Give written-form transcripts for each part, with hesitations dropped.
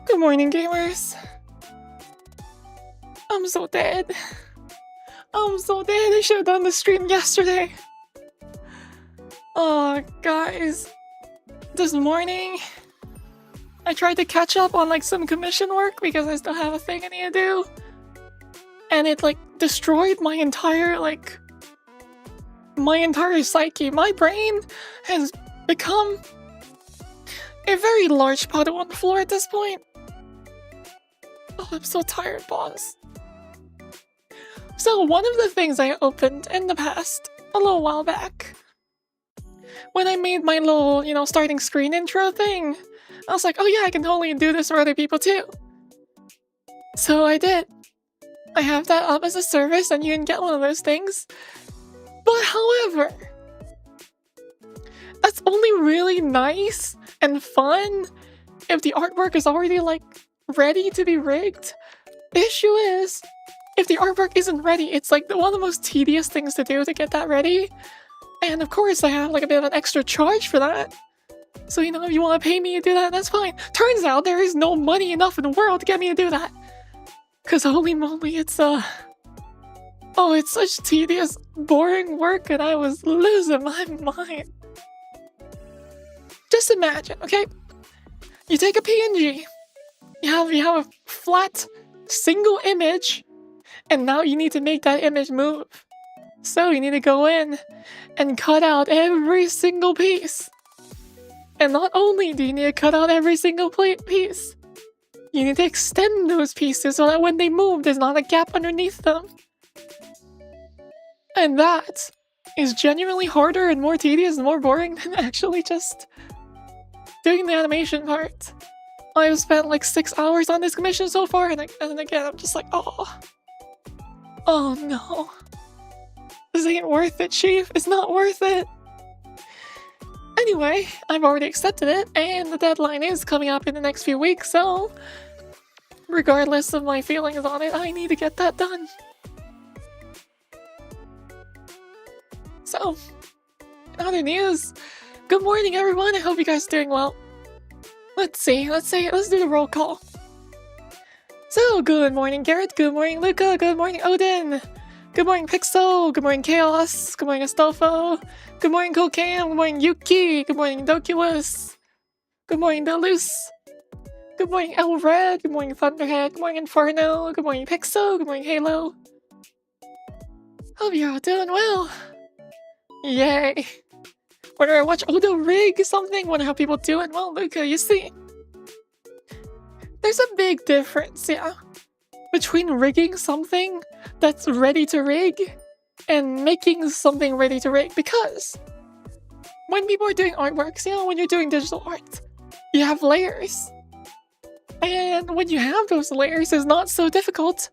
Good morning, gamers. I'm so dead. I'm so dead. I should have done the stream yesterday. Oh, guys. This morning, I tried to catch up on like some commission work because I still have a thing I need to do. And it like destroyed my entire psyche. My brain has become a very large puddle on the floor at this point. Oh, I'm so tired, boss. So one of the things I opened in the past, a little while back, when I made my little, starting screen intro thing, I was like, oh yeah, I can totally do this for other people too. So I did. I have that up as a service and you can get one of those things. But however, that's only really nice and fun if the artwork is already ready to be rigged. The issue is, if the artwork isn't ready, it's one of the most tedious things to do to get that ready. And of course I have a bit of an extra charge for that. So if you want to pay me to do that, that's fine. Turns out there is no money enough in the world to get me to do that. Cause holy moly, it's it's such tedious, boring work and I was losing my mind. Just imagine, okay? You take a PNG, you have a flat, single image, and now you need to make that image move. So you need to go in and cut out every single piece. And not only do you need to cut out every single piece, you need to extend those pieces so that when they move, there's not a gap underneath them. And that is genuinely harder and more tedious and more boring than actually just doing the animation part. I've spent 6 hours on this commission so far, and again, I'm just like, oh no. This ain't worth it, Chief. It's not worth it. Anyway, I've already accepted it, and the deadline is coming up in the next few weeks, so regardless of my feelings on it, I need to get that done. So, in other news, good morning everyone, I hope you guys are doing well. Let's do the roll call. So, good morning Garrett, good morning Luca, good morning Odin, good morning Pixel, good morning Chaos, good morning Astolfo, good morning Kokam, good morning Yuki, good morning Doculus, good morning Delus, good morning Elred, good morning Thunderhead, good morning Inferno, good morning Pixel, good morning Halo. Hope you're all doing well. Yay. Whether I watch Odo rig something, wonder how people do it. Well, Luca, you see, there's a big difference, yeah, between rigging something that's ready to rig and making something ready to rig. Because when people are doing artworks, when you're doing digital art, you have layers. And when you have those layers, it's not so difficult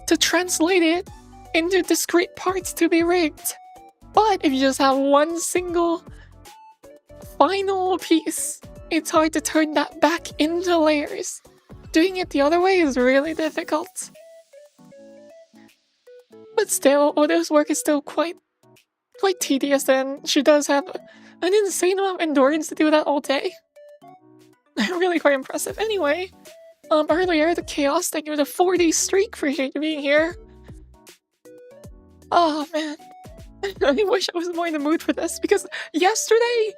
to translate it into discrete parts to be rigged. But if you just have one single final piece, it's hard to turn that back into layers. Doing it the other way is really difficult. But still, Odo's work is still quite tedious, and she does have an insane amount of endurance to do that all day. Really quite impressive. Anyway, earlier, the Chaos, thank you for the 40 streak, appreciate you being here. Oh man. I wish I was more in the mood for this, because yesterday,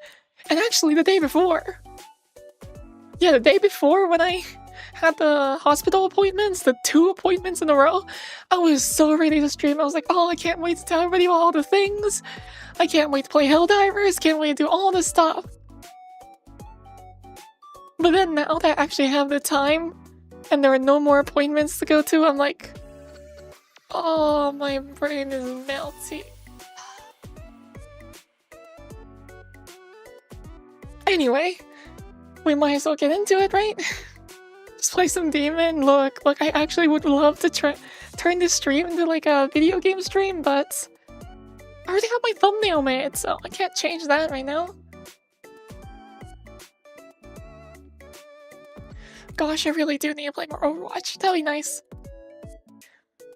and actually the day before, when I had the hospital appointments, the 2 appointments in a row, I was so ready to stream. I was like, oh, I can't wait to tell everybody all the things. I can't wait to play Helldivers, can't wait to do all this stuff. But then now that I actually have the time, and there are no more appointments to go to, I'm like, oh, my brain is melting. Anyway, we might as well get into it, right? Just play some Demon. Look, I actually would love to turn this stream into a video game stream, but I already have my thumbnail made, so I can't change that right now. Gosh, I really do need to play more Overwatch. That'd be nice.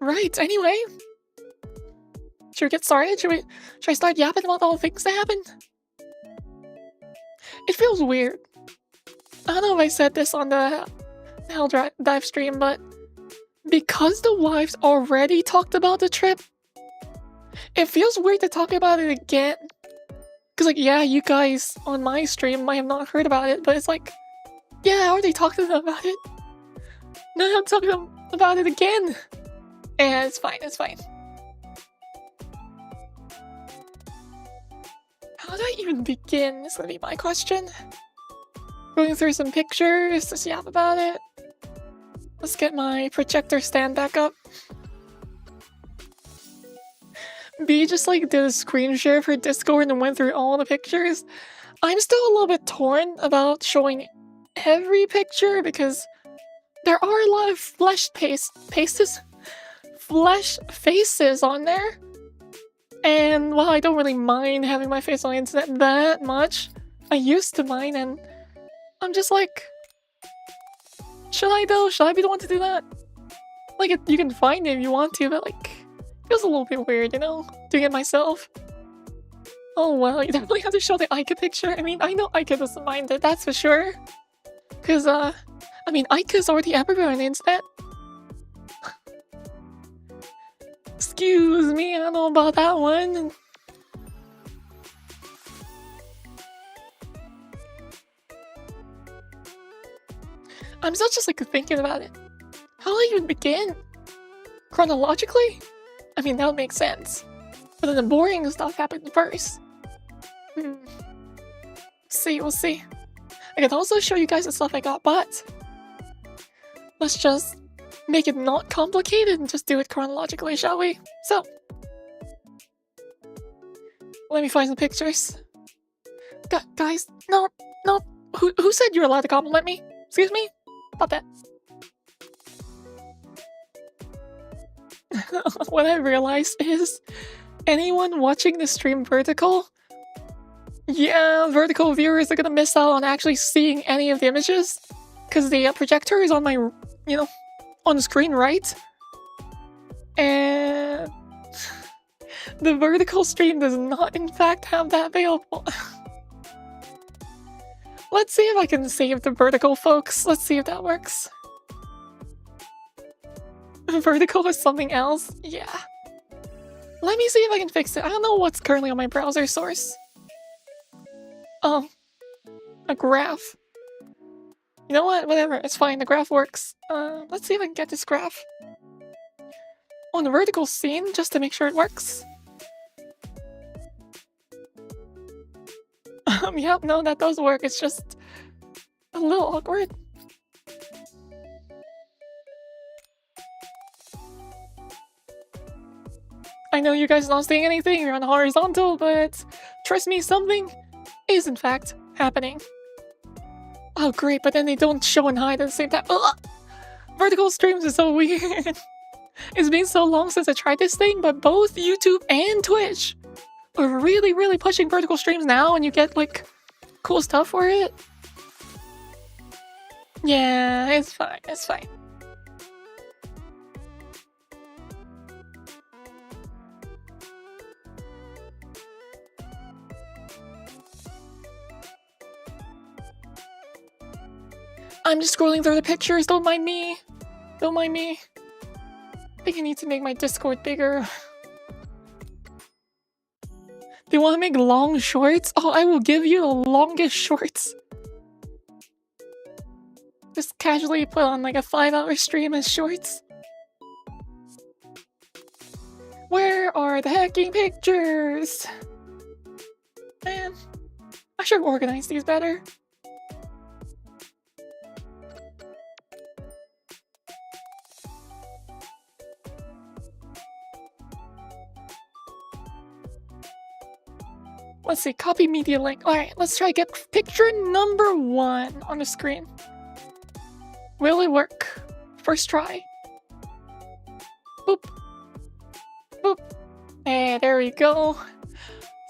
Right, anyway. Should we get started? Should I start yapping about all the things that happened? It feels weird. I don't know if I said this on the Hell dive stream, but because the wives already talked about the trip, it feels weird to talk about it again. Cause like, yeah, you guys on my stream might have not heard about it, but it's like, yeah, I already talked to them about it. Now I'm talking to them about it again. And it's fine, it's fine. How do I even begin? Is gonna be my question. Going through some pictures, just yap about it. Let's get my projector stand back up. B just like did a screen share for Discord and went through all the pictures. I'm still a little bit torn about showing every picture because there are a lot of flesh faces on there. And while I don't really mind having my face on the internet that much, I used to mind, and I'm just like, should I though? Should I be the one to do that? Like, you can find it if you want to, but like, it feels a little bit weird, you know? Doing it myself. Oh well, you definitely have to show the Ika picture. I mean, I know Ika doesn't mind it, that's for sure. Cause, I mean, Ika's already everywhere on the internet. Excuse me, I don't know about that one. I'm still just like thinking about it. How do I even begin? Chronologically? I mean, that would make sense. But then the boring stuff happened first. We'll see. I can also show you guys the stuff I got, but let's just make it not complicated and just do it chronologically, shall we? So, let me find some pictures. Guys, no. Who said you're allowed to compliment me? Excuse me? About that. What I realized is, anyone watching the stream vertical, yeah, vertical viewers are gonna miss out on actually seeing any of the images, because the projector is on my, you know, on the screen right, and the vertical stream does not in fact have that available. Let's see if I can save the vertical, folks. Let's see if that works. Vertical is something else? Yeah. Let me see if I can fix it. I don't know what's currently on my browser source. Oh. A graph. You know what? Whatever. It's fine. The graph works. Let's see if I can get this graph on the vertical scene just to make sure it works. Yep, no, that does work. It's just a little awkward. I know you guys are not seeing anything, you're on horizontal, but trust me, something is in fact happening. Oh great, but then they don't show and hide at the same time. Ugh! Vertical streams is so weird. It's been so long since I tried this thing, but both YouTube and Twitch are really pushing vertical streams now, and you get like cool stuff for it. Yeah, it's fine, it's fine. I'm just scrolling through the pictures, don't mind me. Don't mind me. I think I need to make my Discord bigger. Do you want to make long shorts? Oh, I will give you the longest shorts. Just casually put on like a 5-hour stream as shorts. Where are the hacking pictures? Man, I should have organized these better. Let's see, copy media link. Alright, let's try to get picture number 1 on the screen. Will it work? First try. Boop. Boop. Hey, there we go.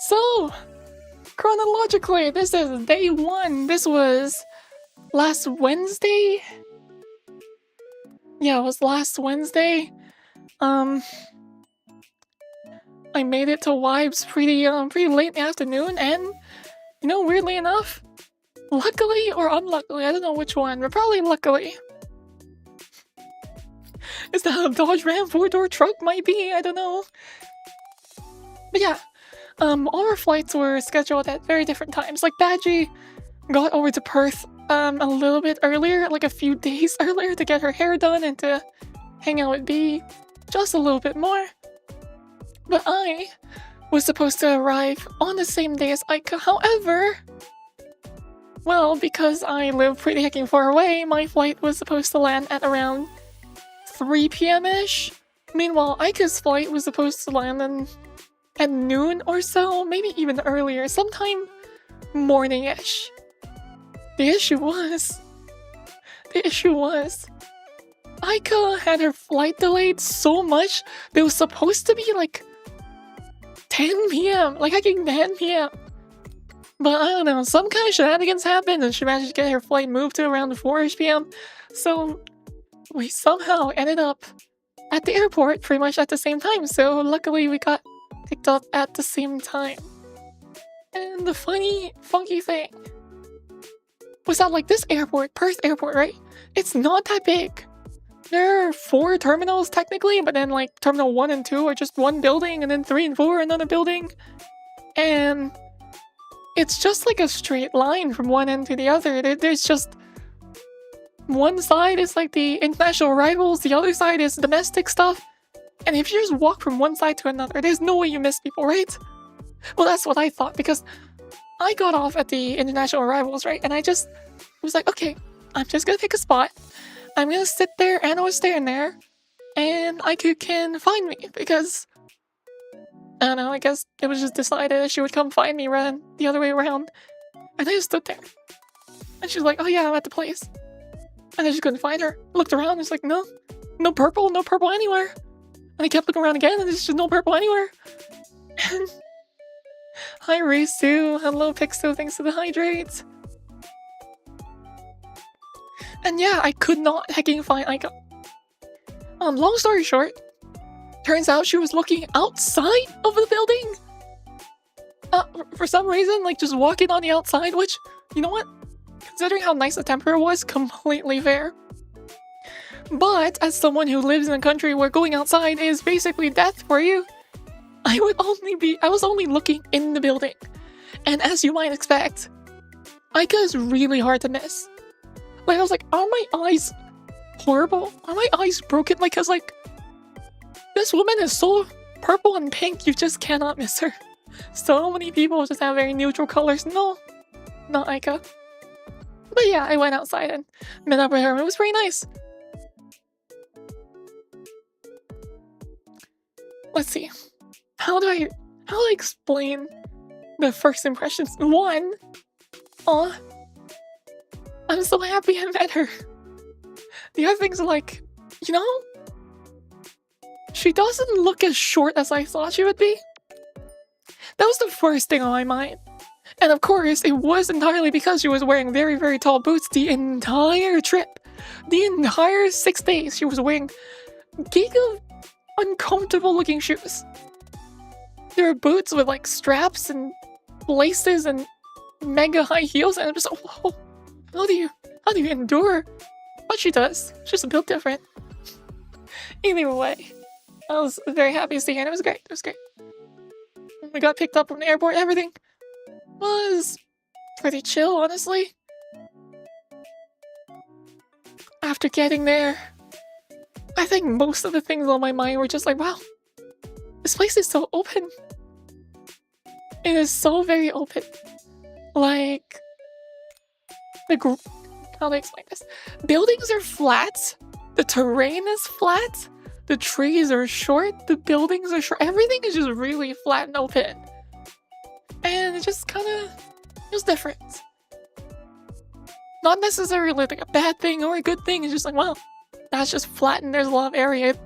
So, chronologically, this is day 1. This was last Wednesday? Yeah, it was last Wednesday. I made it to Vibes pretty late in the afternoon, and you know, weirdly enough, luckily or unluckily, I don't know which one, but probably luckily, Is that a Dodge Ram 4-door truck? Might be, I don't know. But yeah, all our flights were scheduled at very different times. Like Badgie got over to Perth a little bit earlier, like a few days earlier, to get her hair done and to hang out with B just a little bit more. But I was supposed to arrive on the same day as Aika. However, well, because I live pretty hecking far away, my flight was supposed to land at around 3 p.m.-ish. Meanwhile, Aika's flight was supposed to land at noon or so, maybe even earlier, sometime morning-ish. The issue was, Aika had her flight delayed so much that it was supposed to be like 10 p.m. Like hecking 10 p.m. But I don't know, some kind of shenanigans happened and she managed to get her flight moved to around 4-ish p.m. So we somehow ended up at the airport pretty much at the same time. So luckily we got picked up at the same time. And the funky thing was that like this airport, Perth airport, right? It's not that big. There are 4 terminals technically, but then like terminal 1 and 2 are just one building, and then 3 and 4 are another building. And it's just like a straight line from one end to the other. There's just one side is like the international arrivals, the other side is domestic stuff. And if you just walk from one side to another, there's no way you miss people, right? Well, that's what I thought, because I got off at the international arrivals, right? And I was like, okay, I'm just gonna pick a spot. I'm gonna sit there and I was staying there, and Aiku can find me, because I don't know, I guess it was just decided that she would come find me rather than the other way around. And I just stood there. And she was like, oh yeah, I'm at the place. And I just couldn't find her. I looked around and it's like, no purple anywhere. And I kept looking around again and there's just no purple anywhere. And hi Risu, hello Pixel, thanks for the hydrates. And yeah, I could not hecking find Aika. Long story short, turns out she was looking outside of the building. For some reason, like just walking on the outside, which, you know what? Considering how nice the temperature was, completely fair. But as someone who lives in a country where going outside is basically death for you, I was only looking in the building. And as you might expect, Aika is really hard to miss. Like I was like, are my eyes horrible? Are my eyes broken? Like, cause like, this woman is so purple and pink, you just cannot miss her. So many people just have very neutral colors. No, not Aika. But yeah, I went outside and met up with her. It was pretty nice. Let's see. How do I explain the first impressions? One, I'm so happy I met her. The other things are like, you know, she doesn't look as short as I thought she would be. That was the first thing on my mind. And of course, it was entirely because she was wearing very, very tall boots the entire trip. The entire 6 days, she was wearing giga uncomfortable looking shoes. There were boots with like straps and laces and mega high heels, and I'm just like, whoa, how do you endure what she does? She's just built different. Either way, I was very happy to see her, and it was great. It was great. We got picked up from the airport. Everything was pretty chill, honestly. After getting there, I think most of the things on my mind were just like, wow, this place is so open. It is so very open. Like, how do I explain this? Buildings are flat. The terrain is flat. The trees are short. The buildings are short. Everything is just really flat and open. And it just kind of feels different. Not necessarily like a bad thing or a good thing. It's just like, wow, that's just flat and there's a lot of area. It,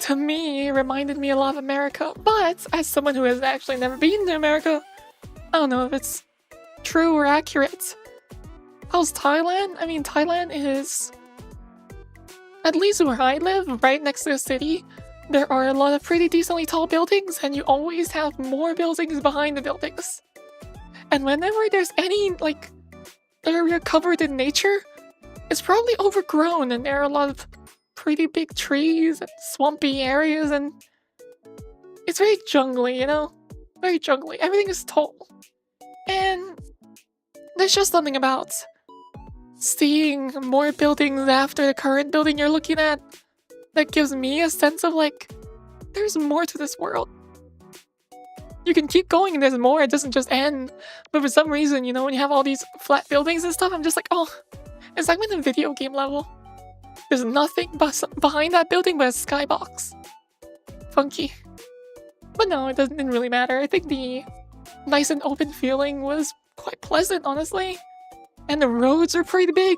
to me, it reminded me a lot of America. But as someone who has actually never been to America, I don't know if it's true or accurate. How's Thailand? I mean, Thailand is, at least where I live, right next to the city, there are a lot of pretty decently tall buildings, and you always have more buildings behind the buildings. And whenever there's any, like, area covered in nature, it's probably overgrown, and there are a lot of pretty big trees and swampy areas, and it's very jungly, you know? Very jungly. Everything is tall. And there's just something about seeing more buildings after the current building you're looking at that gives me a sense of like, there's more to this world. You can keep going and there's more, it doesn't just end. But for some reason, you know, when you have all these flat buildings and stuff, I'm just like, oh, it's like I'm in a video game level. There's nothing behind that building but a skybox. Funky. But no, it didn't really matter. I think the nice and open feeling was quite pleasant, honestly. And the roads are pretty big.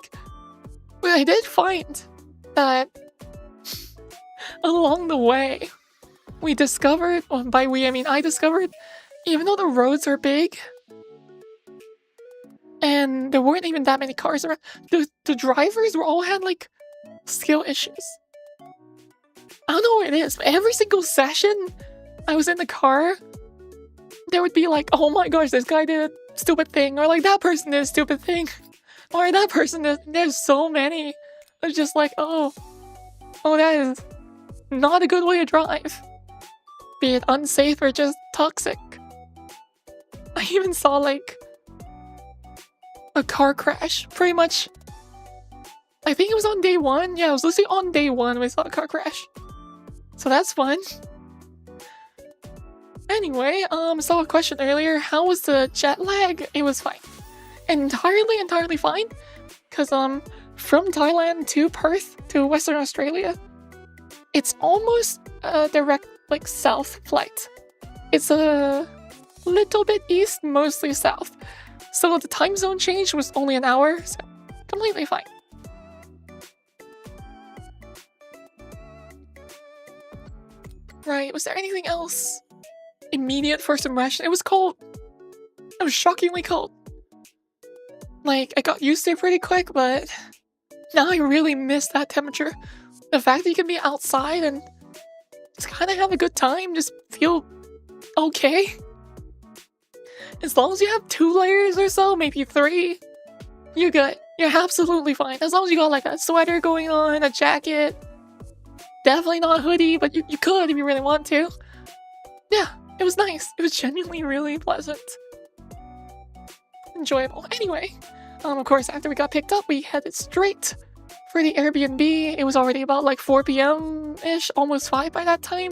But I did find that along the way, we discovered, well, by we I mean I discovered, even though the roads are big, and there weren't even that many cars around, the drivers were all had like skill issues. I don't know what it is, but every single session I was in the car, there would be like, oh my gosh, this guy did a stupid thing, or like that person did a stupid thing, or that person did. There's so many. It's just like, oh, that is not a good way to drive. Be it unsafe or just toxic. I even saw like a car crash, pretty much. I think it was on day 1. Yeah, it was literally on day 1 we saw a car crash. So that's fun. Anyway, saw a question earlier. How was the jet lag? It was fine. Entirely fine. Cause from Thailand to Perth to Western Australia, it's almost a direct like south flight. It's a little bit east, mostly south. So the time zone change was only an hour, so completely fine. Right, was there anything else? Immediate first impression. It was cold. It was shockingly cold. Like, I got used to it pretty quick, but now I really miss that temperature. The fact that you can be outside and just kind of have a good time, just feel okay. As long as you have 2 layers or so, maybe 3, you're good. You're absolutely fine. As long as you got like a sweater going on, a jacket. Definitely not a hoodie, but you could if you really want to. Yeah, it was nice. It was genuinely really pleasant. Enjoyable. Anyway, of course, after we got picked up, we headed straight for the Airbnb. It was already about like 4 p.m.-ish, almost 5 by that time.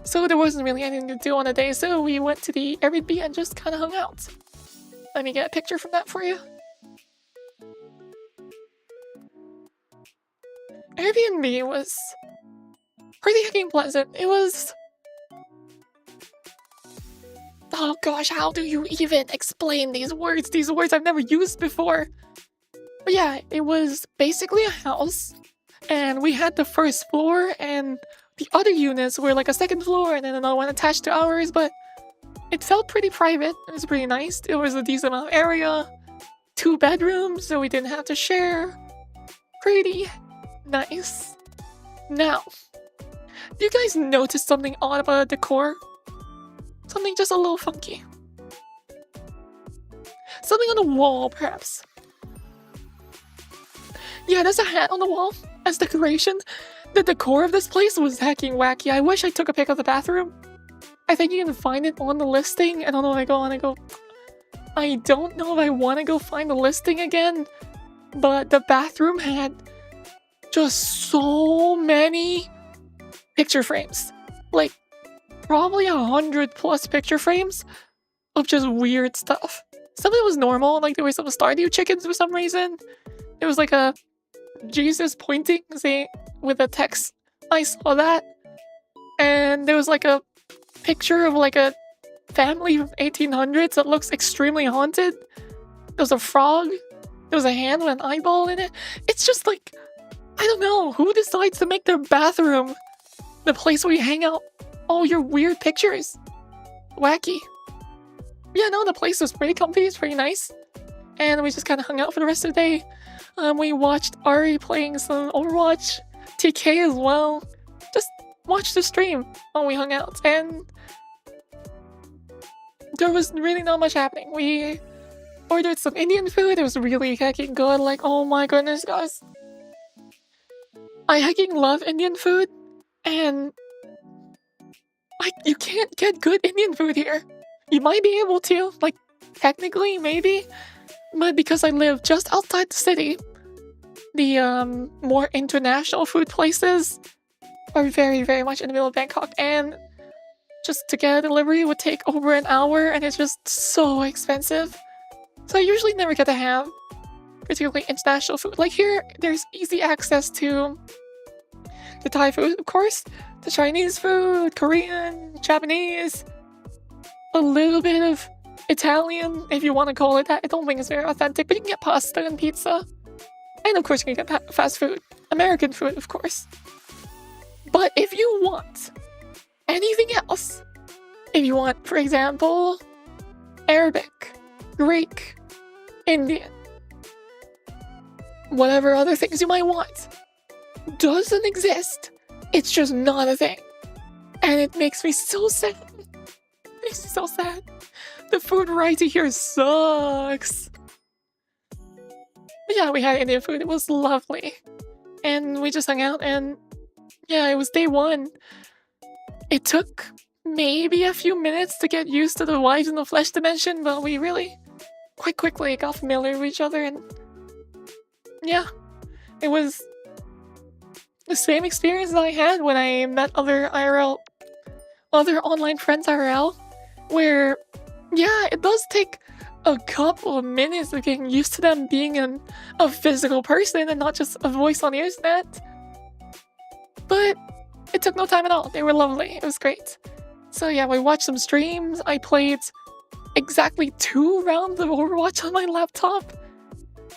So there wasn't really anything to do on the day, so we went to the Airbnb and just kind of hung out. Let me get a picture from that for you. Airbnb was pretty fucking pleasant. It was... Oh gosh, how do you even explain these words? These words I've never used before. But yeah, it was basically a house, and we had the first floor, and the other units were like a second floor, and then another one attached to ours, but it felt pretty private. It was pretty nice. It was a decent amount of area. 2 bedrooms, so we didn't have to share. Pretty nice. Now, do you guys notice something odd about the decor? Something just a little funky. Something on the wall, perhaps. Yeah, there's a hat on the wall as decoration. The decor of this place was hecking wacky. I wish I took a pic of the bathroom. I think you can find it on the listing. I don't know if I don't know if I want to go find the listing again. But the bathroom had just so many picture frames. Like, probably 100+ picture frames of just weird stuff. Some of it was normal, like there were some Stardew chickens for some reason. There was like a Jesus pointing, with a text. I saw that. And there was like a picture of like a family from 1800s that looks extremely haunted. There was a frog. There was a hand with an eyeball in it. It's just like, I don't know, who decides to make their bathroom the place where you hang out all your weird pictures? Wacky. Yeah, no, the place was pretty comfy, it's pretty nice. And we just kind of hung out for the rest of the day. We watched Ari playing some Overwatch, TK as well. Just watched the stream while we hung out, and there was really not much happening. We ordered some Indian food, it was really hecking good, like, oh my goodness, guys. I hecking love Indian food, and like you can't get good Indian food here. You might be able to, like technically maybe, but because I live just outside the city, the more international food places are very, very much in the middle of Bangkok, and just to get a delivery would take over an hour, and it's just so expensive. So I usually never get to have particularly international food. Like here, there's easy access to the Thai food, of course, the Chinese food, Korean, Japanese, a little bit of Italian, if you want to call it that. I don't think it's very authentic, but you can get pasta and pizza. And of course you can get fast food. American food, of course. But if you want anything else, if you want, for example, Arabic, Greek, Indian, whatever other things you might want, doesn't exist. It's just not a thing. And it makes me so sad. It makes me so sad. The food variety here sucks. But yeah, we had Indian food. It was lovely. And we just hung out, and yeah, it was day one. It took maybe a few minutes to get used to the wives in the flesh dimension, but we really quite quickly got familiar with each other, and yeah, it was the same experience that I had when I met other online friends IRL, where yeah, it does take a couple of minutes of getting used to them being a physical person and not just a voice on the internet. But it took no time at all. They were lovely. It was great. So yeah, we watched some streams. I played exactly 2 rounds of Overwatch on my laptop.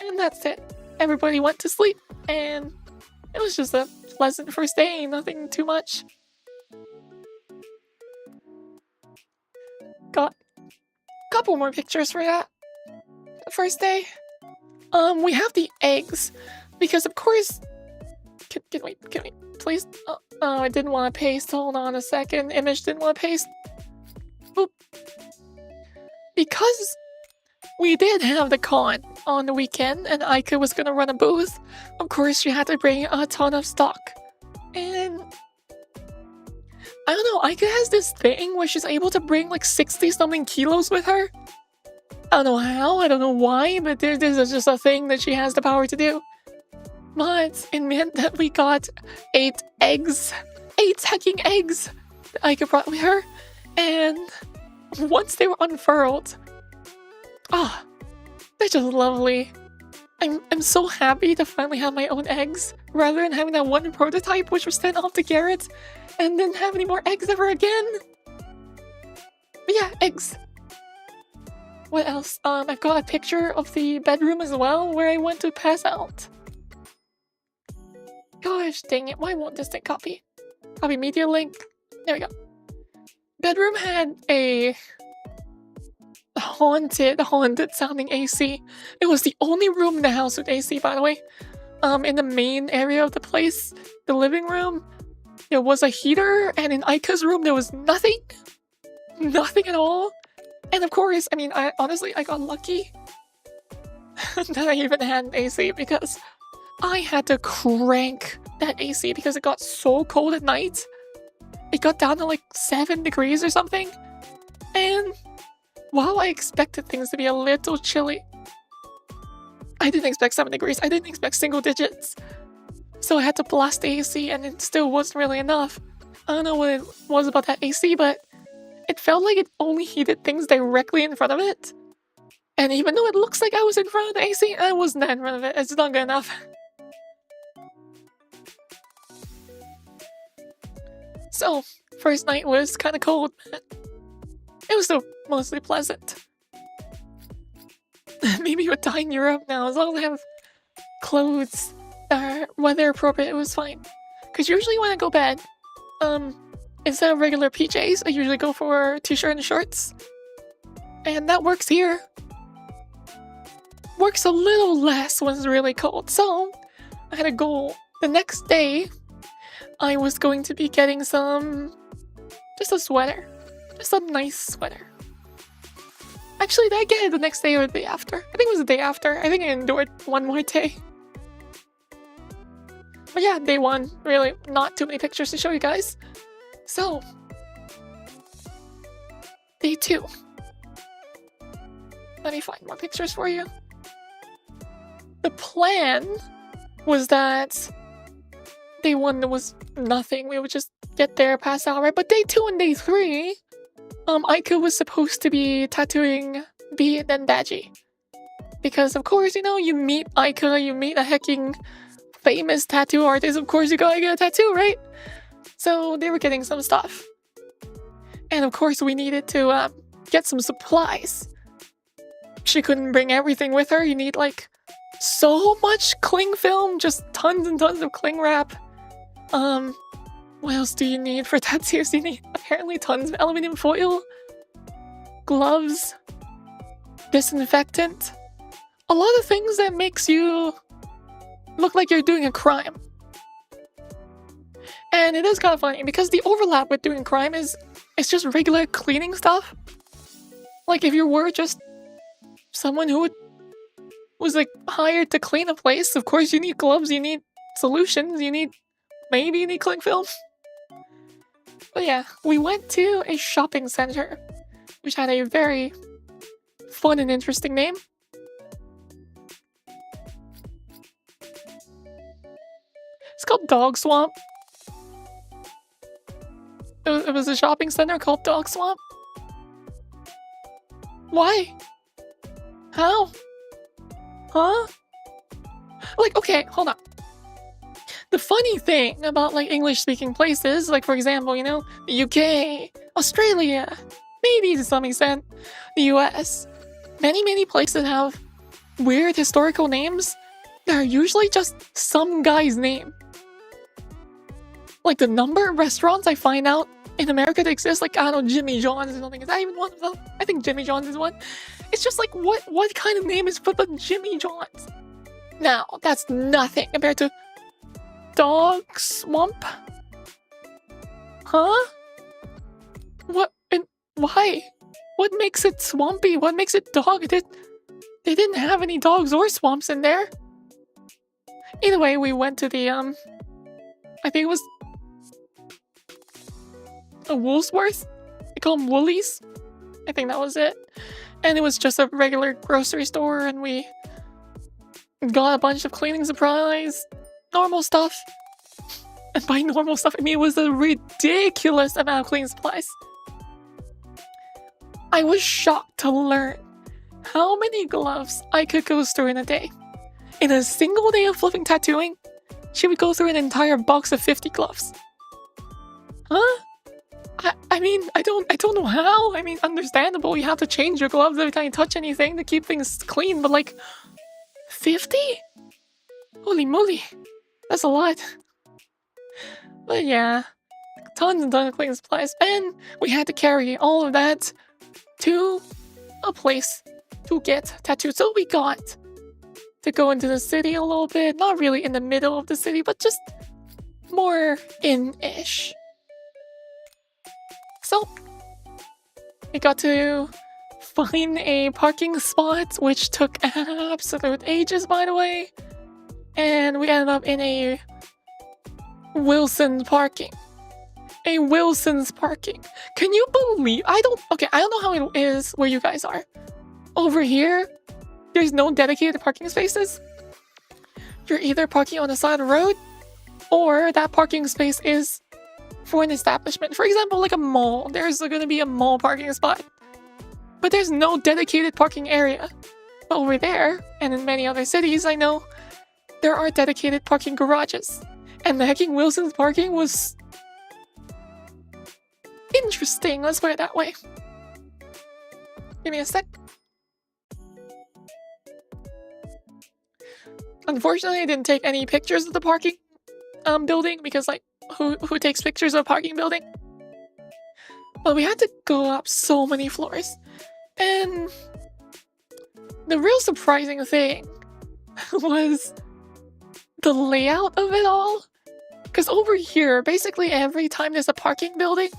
And that's it. Everybody went to sleep. And it was just a pleasant first day. Nothing too much. Got a couple more pictures for that. First day. We have the eggs. Because of course... Can we please? Oh, I didn't want to paste. Hold on a second. Image didn't want to paste. Boop. Because we did have the con on the weekend and Aika was gonna run a booth, of course she had to bring a ton of stock. And I don't know, Aika has this thing where she's able to bring like 60 something kilos with her. I don't know how, I don't know why, but this is just a thing that she has the power to do. But it meant that we got 8 eggs. 8 hecking eggs that Aika brought with her. And once they were unfurled, oh, they're just lovely. I'm so happy to finally have my own eggs, rather than having that one prototype which was sent off to Garrett and didn't have any more eggs ever again. But yeah, eggs. What else? I've got a picture of the bedroom as well, where I went to pass out. Gosh dang it, why won't this thing copy? Copy media link. There we go. Bedroom had a haunted sounding AC. It was the only room in the house with AC, by the way. In the main area of the place, the living room, there was a heater, and in Aika's room there was nothing. Nothing at all. And of course, I mean, I got lucky that I even had an AC, because I had to crank that AC because it got so cold at night. It got down to like 7 degrees or something. And while I expected things to be a little chilly, I didn't expect 7 degrees. I didn't expect single digits. So I had to blast the AC, and it still wasn't really enough. I don't know what it was about that AC, but it felt like it only heated things directly in front of it. And even though it looks like I was in front of the AC, I wasn't in front of it. It's not good enough. So, first night was kind of cold, but it was still mostly pleasant. Maybe with die in Europe now, as long as I have clothes that are weather appropriate, it was fine. Because usually when I go bed, instead of regular PJs, I usually go for t-shirt and shorts. And that works here. Works a little less when it's really cold. So, I had a goal. The next day, I was going to be getting just a sweater. Just a nice sweater. Actually, did I get it the next day or the day after? I think it was the day after. I think I endured one more day. But yeah, day one, really not too many pictures to show you guys. So, day two. Let me find more pictures for you. The plan was that day one there was nothing. We would just get there, pass out, right? But day two and day three, Aika was supposed to be tattooing B and then Badgie. Because of course, you know, you meet Aika, you meet a hecking famous tattoo artist, of course you gotta get a tattoo, right? So they were getting some stuff. And of course we needed to get some supplies. She couldn't bring everything with her. You need like so much cling film, just tons and tons of cling wrap. What else do you need for tattoos? You need apparently tons of aluminum foil, gloves, disinfectant, a lot of things that makes you look like you're doing a crime. And it is kind of funny because the overlap with doing crime is it's just regular cleaning stuff. Like if you were just someone who was like hired to clean a place, of course you need gloves, you need solutions, maybe you need cling film. But yeah, we went to a shopping center, which had a very fun and interesting name. It's called Dog Swamp. It was a shopping center called Dog Swamp. Why? How? Huh? Like, okay, hold on. The funny thing about like English-speaking places, like for example, you know, the UK, Australia, maybe to some extent, the US, many places have weird historical names that are usually just some guy's name. Like the number of restaurants I find out in America that exist, like, I don't know, Jimmy John's or something. Is that even one of them? I think Jimmy John's is one. It's just like, what kind of name is put but Jimmy John's? Now, that's nothing compared to Dog Swamp? Huh? What? And why? What makes it swampy? What makes it dog? They didn't have any dogs or swamps in there. Either way, we went to the, I think it was a Woolworths? They call them Woolies? I think that was it. And it was just a regular grocery store, and we got a bunch of cleaning supplies, normal stuff. And by normal stuff, I mean it was a ridiculous amount of cleaning supplies. I was shocked to learn how many gloves I could go through in a day. In a single day of flipping tattooing, she would go through an entire box of 50 gloves. Huh? I mean, I don't know how. I mean, understandable. You have to change your gloves every time you touch anything to keep things clean, but like 50? Holy moly. That's a lot. But yeah, tons and tons of cleaning supplies. And we had to carry all of that to a place to get tattooed. So we got to go into the city a little bit. Not really in the middle of the city, but just more in-ish. So, we got to find a parking spot, which took absolute ages, by the way. And we ended up in a Wilson's parking. A Wilson's parking. Can you believe? I don't know how it is where you guys are. Over here, there's no dedicated parking spaces. You're either parking on the side of the road, or that parking space is for an establishment. For example, like a mall. There's going to be a mall parking spot. But there's no dedicated parking area. But over there, and in many other cities I know, there are dedicated parking garages. And the hecking Wilson's parking was interesting, let's put it that way. Give me a sec. Unfortunately, I didn't take any pictures of the parking building because, like, who takes pictures of a parking building? But we had to go up so many floors. And the real surprising thing was the layout of it all. Because over here, basically every time there's a parking building,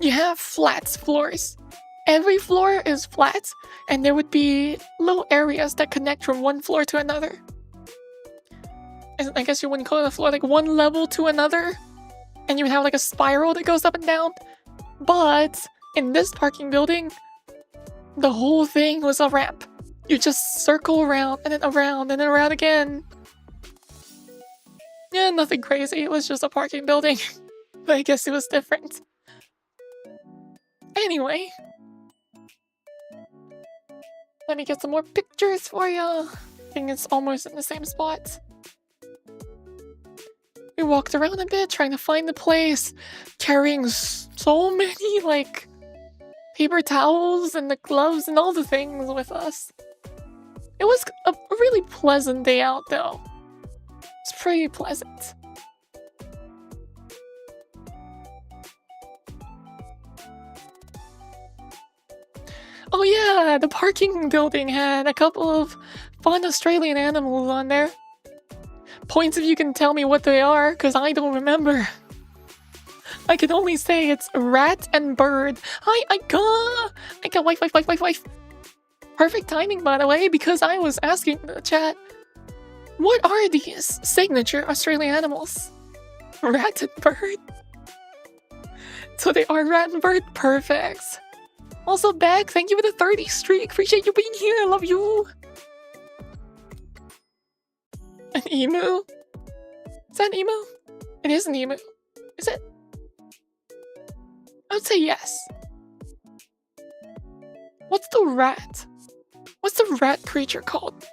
you have flat floors. Every floor is flat, and there would be little areas that connect from one floor to another. I guess you wouldn't call it a floor, like one level to another, and you would have like a spiral that goes up and down. But in this parking building, the whole thing was a ramp. You just circle around and then around and then around again. Yeah, nothing crazy. It was just a parking building. But I guess it was different. Anyway. Let me get some more pictures for you. I think it's almost in the same spot. We walked around a bit trying to find the place. Carrying so many, like, paper towels and the gloves and all the things with us. It was a really pleasant day out, though. It's pretty pleasant. Oh yeah, the parking building had a couple of fun Australian animals on there. Points if you can tell me what they are, because I don't remember. I can only say it's rat and bird. Hi, I got wife. Perfect timing, by the way, because I was asking the chat, what are these signature Australian animals? Rat and bird? So they are rat and bird? Perfect. Also, Beck, thank you for the 30 streak. Appreciate you being here. I love you. An emu? Is that an emu? It is an emu. Is it? I would say yes. What's the rat? What's the rat creature called?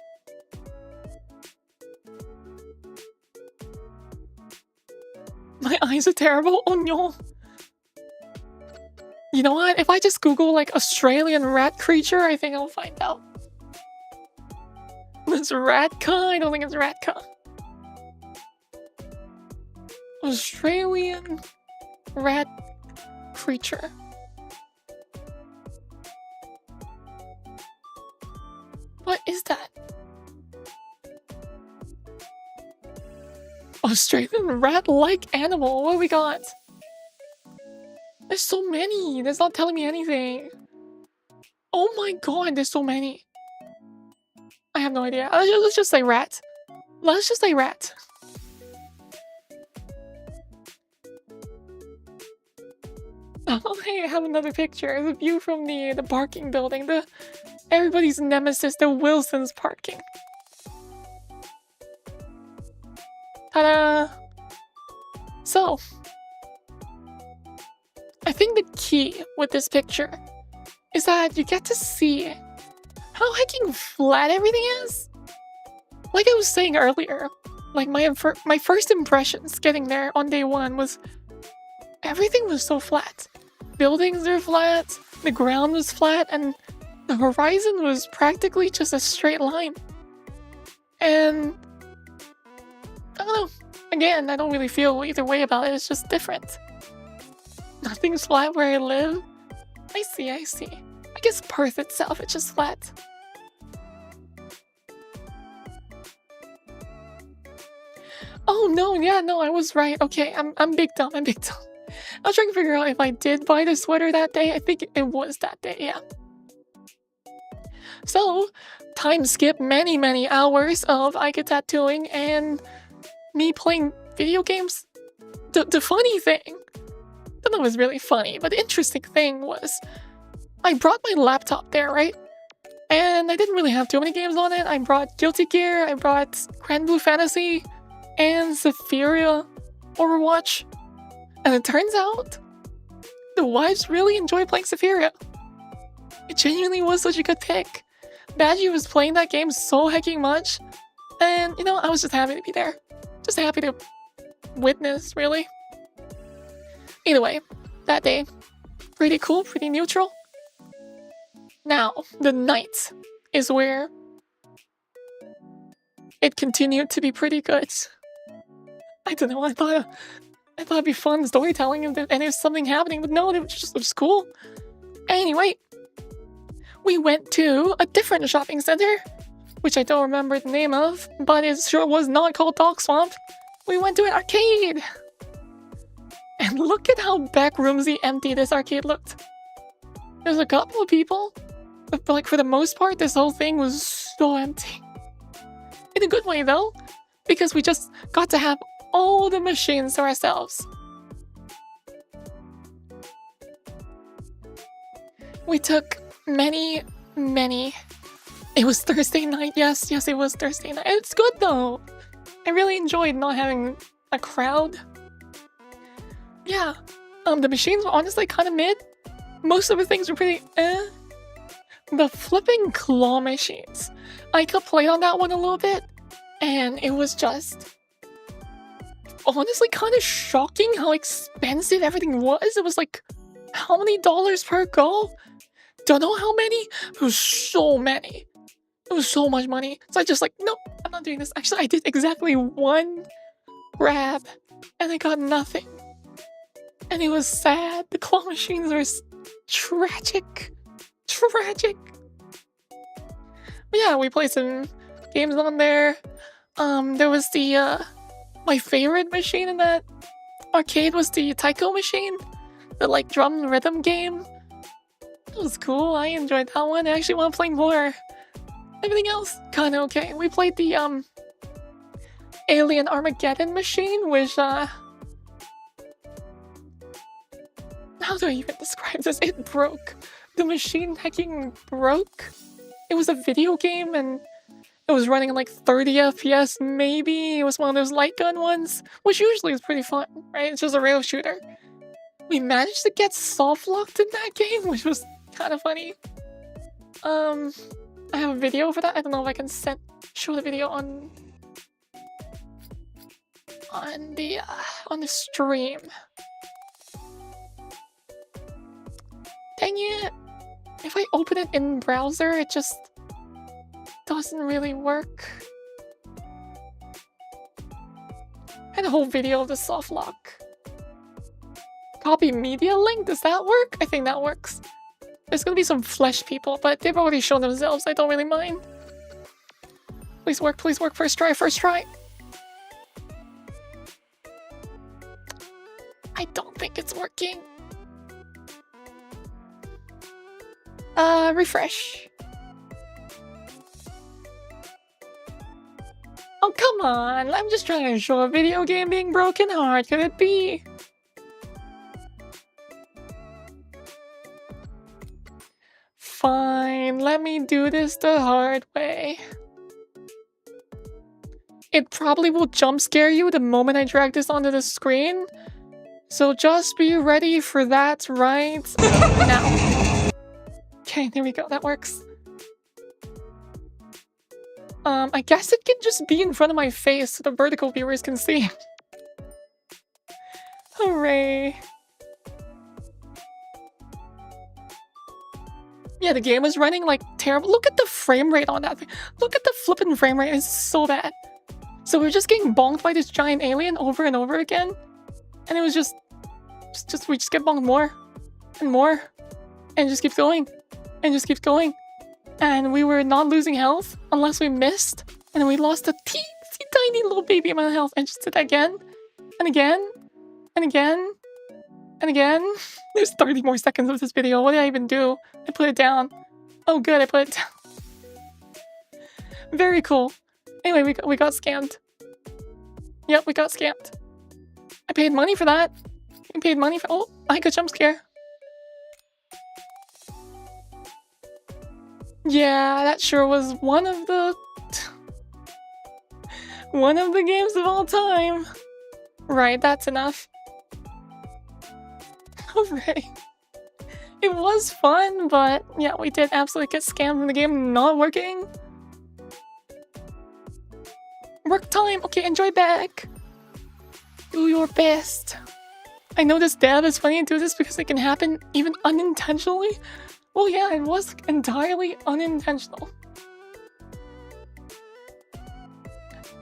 My eyes are terrible. Oh no. You know what? If I just Google like Australian rat creature, I think I'll find out. It's Ratka? I don't think it's Ratka. Australian rat creature. What is that? Australian rat-like animal. What do we got? There's so many. That's not telling me anything. Oh my god, there's so many. I have no idea. Let's just say rat. Let's just say rat. Oh, hey, I have another picture. The view from the parking building. Everybody's nemesis, the Wilson's parking. Ta-da! So, I think the key with this picture is that you get to see how hecking flat everything is. Like I was saying earlier, like my first impressions getting there on day one was everything was so flat. Buildings are flat, the ground was flat, and the horizon was practically just a straight line. And I don't know. Again, I don't really feel either way about it. It's just different. Nothing's flat where I live. I see. I guess Perth itself, it's just flat. Oh no, yeah, no, I was right. Okay, I'm big dumb. I was trying to figure out if I did buy the sweater that day. I think it was that day, yeah. So, time skip many hours of Ike tattooing and me playing video games. The funny thing, I don't know if it was really funny, but the interesting thing was I brought my laptop there, right? And I didn't really have too many games on it. I brought Guilty Gear, I brought Grand Blue Fantasy, and Zephyria Overwatch. And it turns out the wives really enjoy playing Zephyria. It genuinely was such a good pick. Badgie was playing that game so hecking much, and you know, I was just happy to be there. Just happy to witness, really. Either way, that day, pretty cool, pretty neutral. Now, the night is where it continued to be pretty good. I don't know, I thought it'd be fun storytelling and there's something happening, but no, it was cool. Anyway, we went to a different shopping center, which I don't remember the name of, but it sure was not called Dog Swamp. We went to an arcade! And look at how backroomsy empty this arcade looked. There's a couple of people, but like for the most part, this whole thing was so empty. In a good way though. because we just got to have all the machines to ourselves. We took many. It was Thursday night. Yes, it was Thursday night. It's good though. I really enjoyed not having a crowd. Yeah, the machines were honestly kind of mid. Most of the things were pretty eh. The flipping claw machines. I could play on that one a little bit, and it was just honestly kind of shocking how expensive everything was. It was like, how many dollars per go? Don't know how many. It was so many. It was so much money. So I just like, nope, I'm not doing this. Actually, I did exactly one grab, and I got nothing. And it was sad. The claw machines were tragic. But yeah, we played some games on there. There was the my favorite machine in that arcade was the taiko machine, the like drum rhythm game. It was cool. I enjoyed that one. I actually want to play more. Everything else kind of okay. We played the Alien Armageddon machine, which how do I even describe this? It broke. The machine hacking broke. It was a video game and it was running like 30 FPS maybe. It was one of those light gun ones, which usually is pretty fun, right? It's just a rail shooter. We managed to get soft locked in that game, which was kind of funny. I have a video for that. I don't know if I can show the video on the stream. Dang it! If I open it in browser, it just doesn't really work. I had a whole video of the soft lock. Copy media link? Does that work? I think that works. There's gonna be some flesh people, but they've already shown themselves. I don't really mind. Please work, please work. First try, first try. I don't think it's working. Refresh. Oh, come on. I'm just trying to show a video game being broken. How hard could it be? Fine, let me do this the hard way. It probably will jump scare you the moment I drag this onto the screen. So just be ready for that right now. Okay, there we go, that works. I guess it can just be in front of my face so the vertical viewers can see. Hooray. Yeah, the game was running like terrible. Look at the frame rate on that thing. Look at the flippin' frame rate. It's so bad. So we're just getting bonked by this giant alien over and over again. And it was we just get bonked more and more. And it just keeps going. And just keeps going. And we were not losing health unless we missed. And then we lost a teensy tiny little baby amount of health. And just did that again. And again. And again. And again. There's 30 more seconds of this video. What did I even do? I put it down. Oh good, I put it down. Very cool. Anyway, we got scammed. Yep, we got scammed. I paid money for that. I paid money for— oh, I got jump scare. Yeah, that sure was one of the games of all time. Right, that's enough. Hooray. It was fun, but yeah, we did absolutely get scammed from the game not working. Work time! Okay, enjoy back. Do your best. I know this dab is funny to do this because it can happen even unintentionally. Well, yeah, it was entirely unintentional.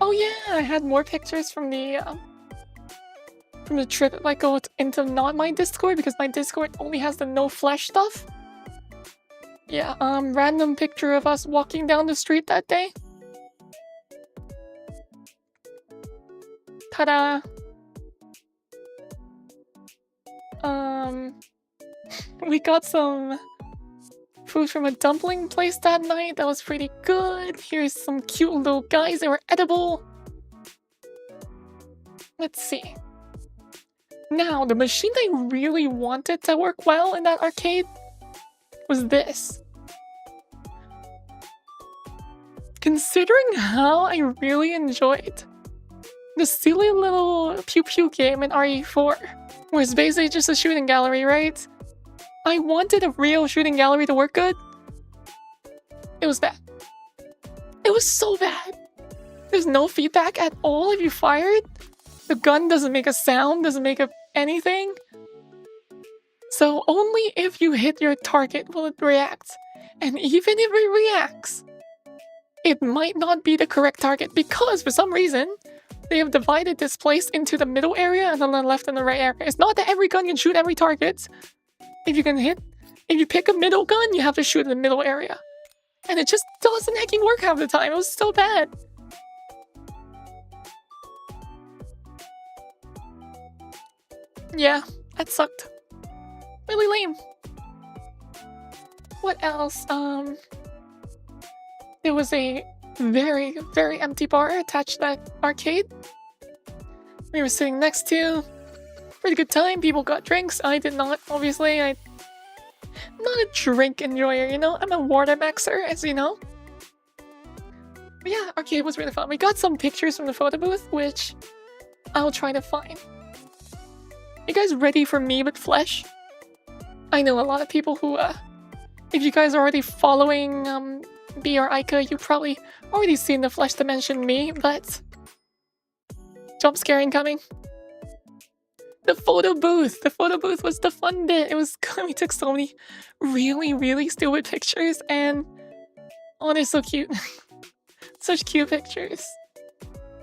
Oh yeah, I had more pictures from the trip if I go into not my Discord, because my Discord only has the no flesh stuff. Yeah, random picture of us walking down the street that day. Ta-da! We got some food from a dumpling place that night. That was pretty good. Here's some cute little guys. They were edible. Let's see. Now, the machine I really wanted to work well in that arcade was this. Considering how I really enjoyed the silly little pew-pew game in RE4, where it's basically just a shooting gallery, right? I wanted a real shooting gallery to work good. It was bad. It was so bad. There's no feedback at all if you fired. The gun doesn't make a sound, doesn't make anything. So only if you hit your target will it react. And even if it reacts, it might not be the correct target because for some reason, they have divided this place into the middle area and then the left and the right area. It's not that every gun can shoot every target. If you pick a middle gun, you have to shoot in the middle area. And it just doesn't hecking work half the time. It was so bad. Yeah, that sucked. Really lame. What else? There was a very, very empty bar attached to that arcade. We were sitting next to. Pretty good time. People got drinks. I did not, obviously. I'm not a drink enjoyer, you know? I'm a water maxer, as you know. But yeah, arcade was really fun. We got some pictures from the photo booth, which I'll try to find. You guys ready for me with Flesh? I know a lot of people who, if you guys are already following B or Ica, you probably already seen the Flesh Dimension me, but jump scare incoming. The photo booth was the fun bit. It was good. We took so many really, really stupid pictures, and oh, they're so cute. Such cute pictures.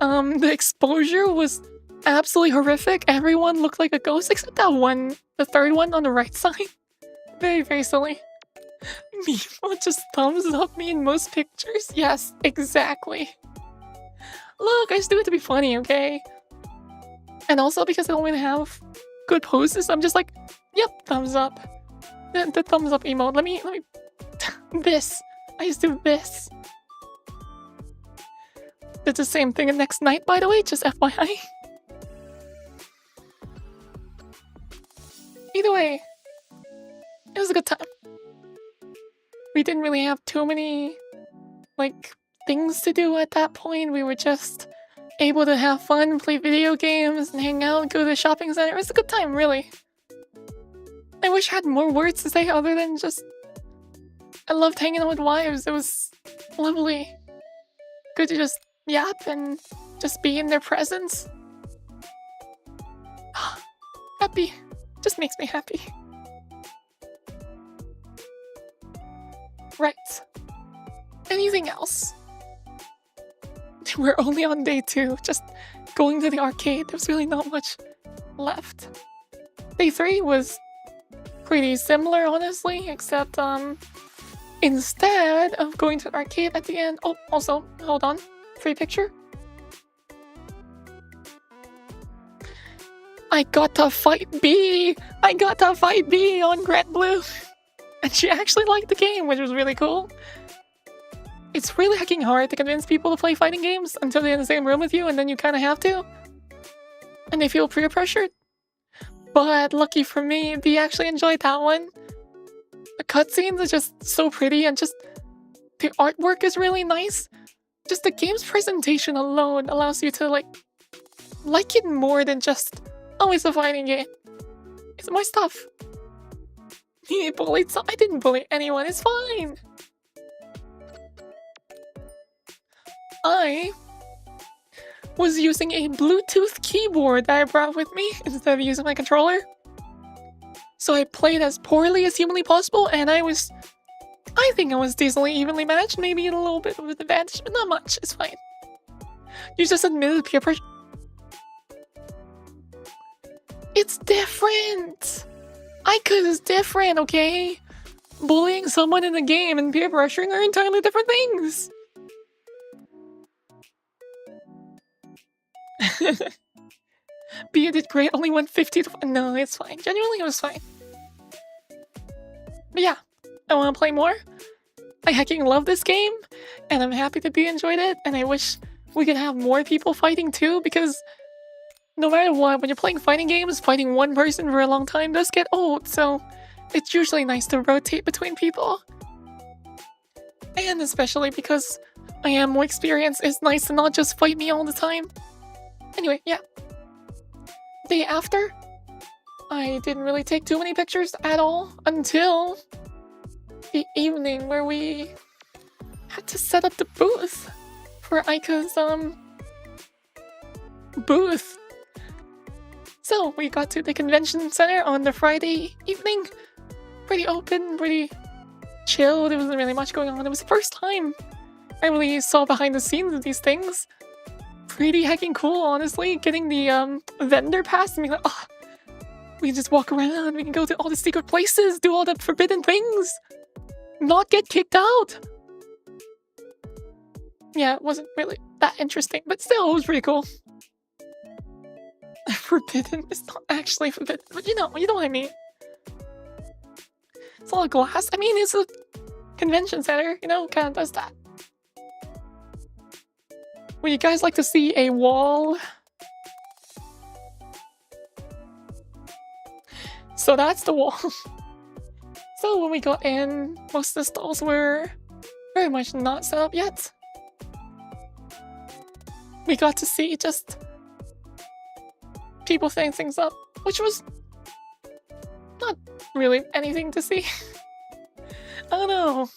The exposure was absolutely horrific. Everyone looked like a ghost except that one, the third one on the right side. Very, very silly. Mimo just thumbs up me in most pictures. Yes, exactly. Look, I just do it to be funny, okay? And also because I don't really have good poses, I'm just like, yep, thumbs up. The thumbs up emote. Let me this. I just do this. Did the same thing the next night, by the way, just FYI. Either way, it was a good time. We didn't really have too many, like, things to do at that point. We were just able to have fun, play video games, and hang out, go to the shopping center. It was a good time, really. I wish I had more words to say other than just... I loved hanging out with wives. It was lovely. Good to just yap and just be in their presence. Happy. Just makes me happy. Right. Anything else? We're only on day 2, just going to the arcade. There's really not much left. Day 3 was pretty similar, honestly, except instead of going to the arcade at the end... Oh, also, hold on. Free picture. I got to fight B! I got to fight B on Grand Blue! And she actually liked the game, which was really cool. It's really hecking hard to convince people to play fighting games until they're in the same room with you, and then you kind of have to. And they feel peer pressured. But lucky for me, B actually enjoyed that one. The cutscenes are just so pretty, and just the artwork is really nice. Just the game's presentation alone allows you to like it more than just, oh, it's a fighting game. It's my stuff. He bullied some. I didn't bully anyone. It's fine. I was using a Bluetooth keyboard that I brought with me instead of using my controller. So I played as poorly as humanly possible, and I think I was decently evenly matched. Maybe a little bit of an advantage, but not much. It's fine. You just admitted peer pressure. It's different. Ica is different, okay? Bullying someone in the game and peer pressuring are entirely different things. Bia did great, only went 50 to... No, it's fine. Genuinely, it was fine. But yeah, I want to play more. I hecking love this game, and I'm happy that Bia enjoyed it, and I wish we could have more people fighting too, because no matter what, when you're playing fighting games, fighting one person for a long time does get old, so it's usually nice to rotate between people. And especially because I am more experienced, it's nice to not just fight me all the time. Anyway, yeah. Day after, I didn't really take too many pictures at all until the evening where we had to set up the booth for Aika's booth. So we got to the convention center on the Friday evening. Pretty open, pretty chill. There wasn't really much going on. It was the first time I really saw behind the scenes of these things. Pretty heckin' cool, honestly. Getting the vendor pass and being like, oh, we can just walk around. We can go to all the secret places, do all the forbidden things, not get kicked out. Yeah, it wasn't really that interesting, but still, it was pretty cool. Forbidden? It's not actually forbidden, but you know what I mean. It's all glass. I mean, it's a convention center, you know, kind of does that. Would you guys like to see a wall? So that's the wall. So when we got in, most of the stalls were very much not set up yet. We got to see just people setting things up, which was not really anything to see. I don't know.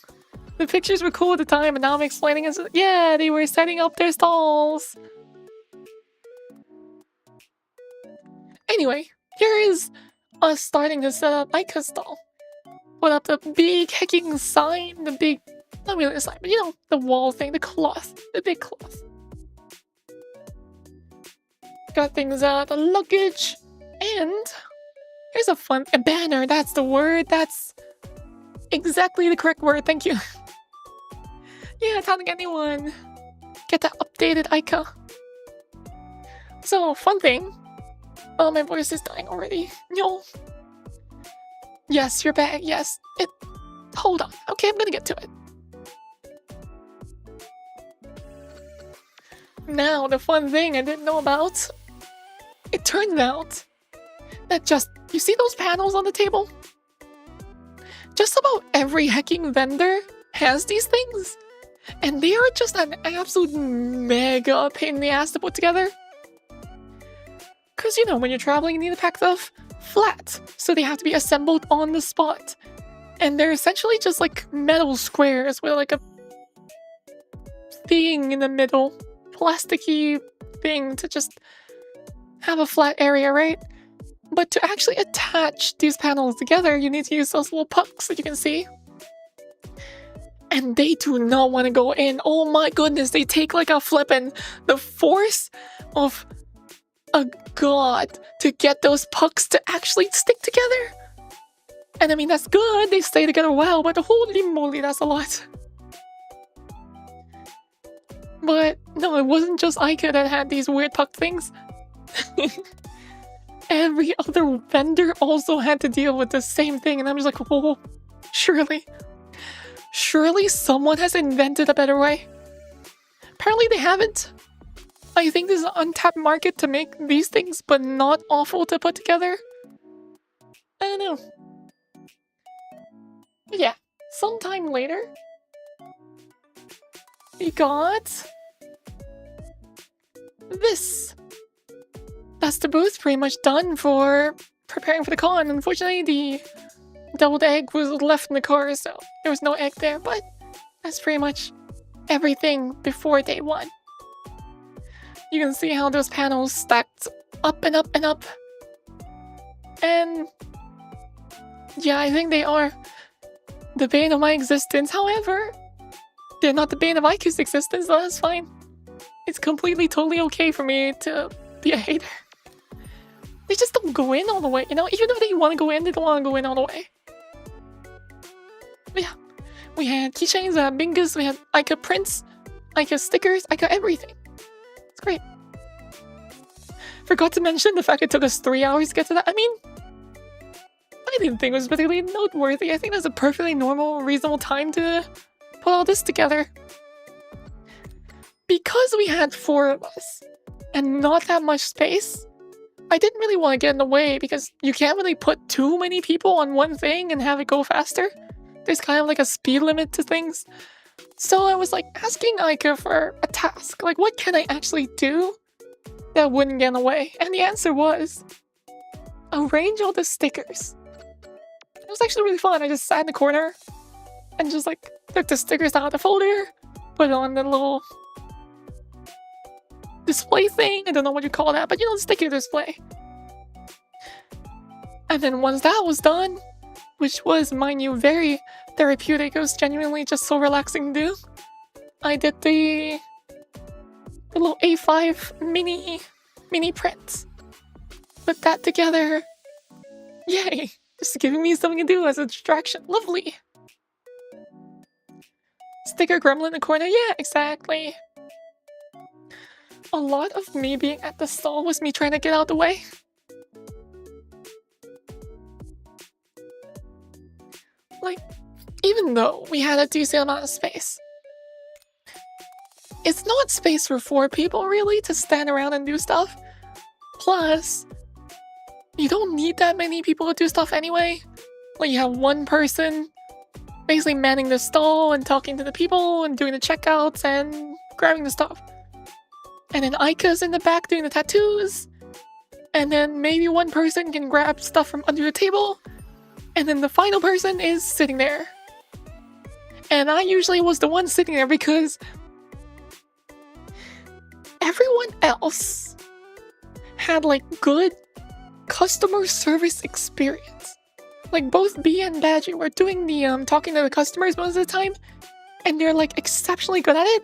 The pictures were cool at the time, and now I'm explaining it. Yeah, they were setting up their stalls. Anyway, here is us starting to set up Aika's stall. Put up the big hecking sign, the big, not really a sign, but you know, the wall thing, the cloth, the big cloth. Got things out, the luggage, and here's a banner. That's the word. That's exactly the correct word. Thank you. Yeah, telling anyone. Get that updated Aika. So, fun thing. Oh, my voice is dying already. No. Yes, you're back. Yes. Hold on. Okay, I'm gonna get to it. Now, the fun thing I didn't know about. It turns out that you see those panels on the table? Just about every hecking vendor has these things. And they are just an absolute mega pain in the ass to put together. Because, you know, when you're traveling, you need to pack stuff flat. So they have to be assembled on the spot. And they're essentially just like metal squares with like a thing in the middle. Plasticky thing to just have a flat area, right? But to actually attach these panels together, you need to use those little pucks that you can see. And they do not want to go in. Oh my goodness, they take like a flippin' the force of a god to get those pucks to actually stick together. And I mean, that's good, they stay together well, but holy moly, that's a lot. But no, it wasn't just Aika that had these weird puck things. Every other vendor also had to deal with the same thing, and I'm just like, whoa, surely someone has invented a better way. Apparently they haven't. I think there's an untapped market to make these things, but not awful to put together. I don't know. But yeah, sometime later, we got this. That's the booth pretty much done for preparing for the con. Unfortunately, the deviled egg was left in the car, so there was no egg there, but that's pretty much everything before day one. You can see how those panels stacked up and up and up. And yeah, I think they are the bane of my existence. However, they're not the bane of Aika's existence, so that's fine. It's completely, totally okay for me to be a hater. They just don't go in all the way, you know? Even if they want to go in, they don't want to go in all the way. But yeah, we had keychains, we had bingas, we had Aika prints, Aika stickers, Aika everything. It's great. Forgot to mention the fact it took us 3 hours to get to that. I mean, I didn't think it was particularly noteworthy. I think that's a perfectly normal, reasonable time to put all this together. Because we had 4 of us, and not that much space, I didn't really want to get in the way because you can't really put too many people on one thing and have it go faster. There's kind of like a speed limit to things. So I was like asking Aika for a task. Like, what can I actually do that wouldn't get in the way? And the answer was arrange all the stickers. It was actually really fun. I just sat in the corner and just like took the stickers out of the folder, put it on the little display thing. I don't know what you call that, but you know, the sticker display. And then once that was done, which was, mind you, very therapeutic, it was genuinely just so relaxing to do, I did the little A5 mini prints. Put that together. Yay! Just giving me something to do as a distraction. Lovely! Sticker gremlin in the corner. Yeah, exactly. A lot of me being at the stall was me trying to get out the way. Like, even though we had a decent amount of space, it's not space for 4 people really to stand around and do stuff. Plus, you don't need that many people to do stuff anyway. Like, you have one person basically manning the stall and talking to the people and doing the checkouts and grabbing the stuff. And then Aika's in the back doing the tattoos. And then maybe one person can grab stuff from under the table. And then the final person is sitting there. And I usually was the one sitting there because everyone else had like good customer service experience. Like both B and Badgie were doing the talking to the customers most of the time, and they're like exceptionally good at it.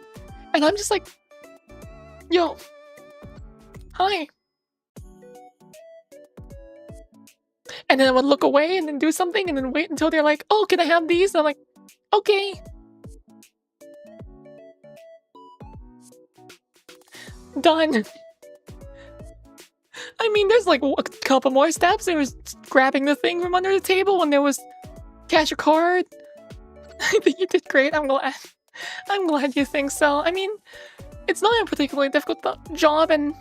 And I'm just like, yo, hi. And then I would look away and then do something and then wait until they're like, oh, can I have these? And I'm like, okay. Done. I mean, there's like a couple more steps. There was grabbing the thing from under the table, and there was cash your card. I think you did great. I'm glad. I'm glad you think so. I mean, it's not a particularly difficult job, and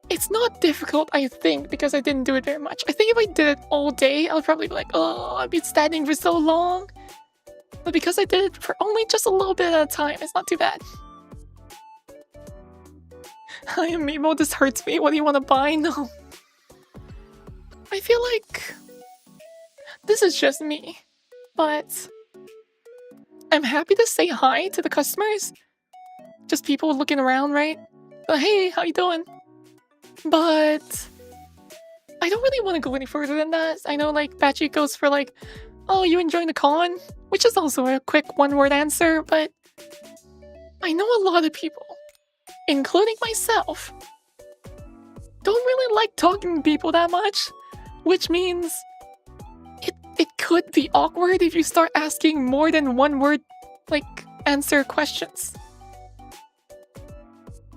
it's not difficult, I think, because I didn't do it very much. I think if I did it all day, I would probably be like, oh, I'd be standing for so long. But because I did it for only just a little bit at a time, it's not too bad. I am Mimo, this hurts me. What do you want to buy? No. I feel like this is just me, but I'm happy to say hi to the customers. Just people looking around, right? But hey, how you doing? But I don't really want to go any further than that. I know like Batchy goes for like, oh, you enjoying the con? Which is also a quick one-word answer, but I know a lot of people, including myself, don't really like talking to people that much, which means it could be awkward if you start asking more than one word, like, answer questions.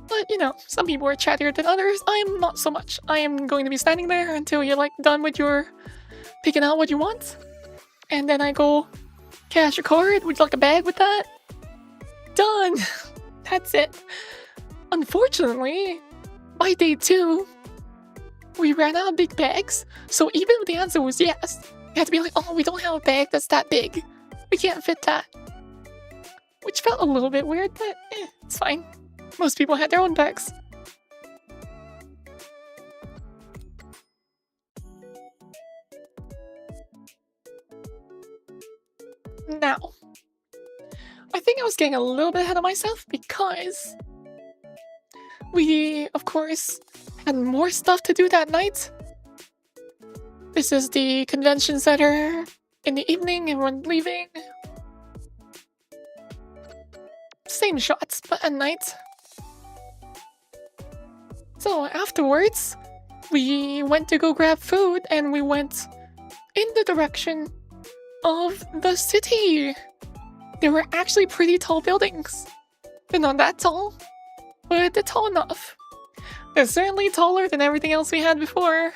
But, you know, some people are chattier than others. I am not so much. I am going to be standing there until you're, like, done with your picking out what you want. And then I go, cash your card. Would you like a bag with that? Done. That's it. Unfortunately, by day 2, we ran out of big bags. So even if the answer was yes, you had to be like, oh, we don't have a bag that's that big. We can't fit that. Which felt a little bit weird, but it's fine. Most people had their own bags. Now, I think I was getting a little bit ahead of myself because we, of course, had more stuff to do that night. This is the convention center in the evening, everyone leaving. Same shots, but at night. So afterwards, we went to go grab food and we went in the direction of the city. There were actually pretty tall buildings. They're not that tall, but they're tall enough. They're certainly taller than everything else we had before.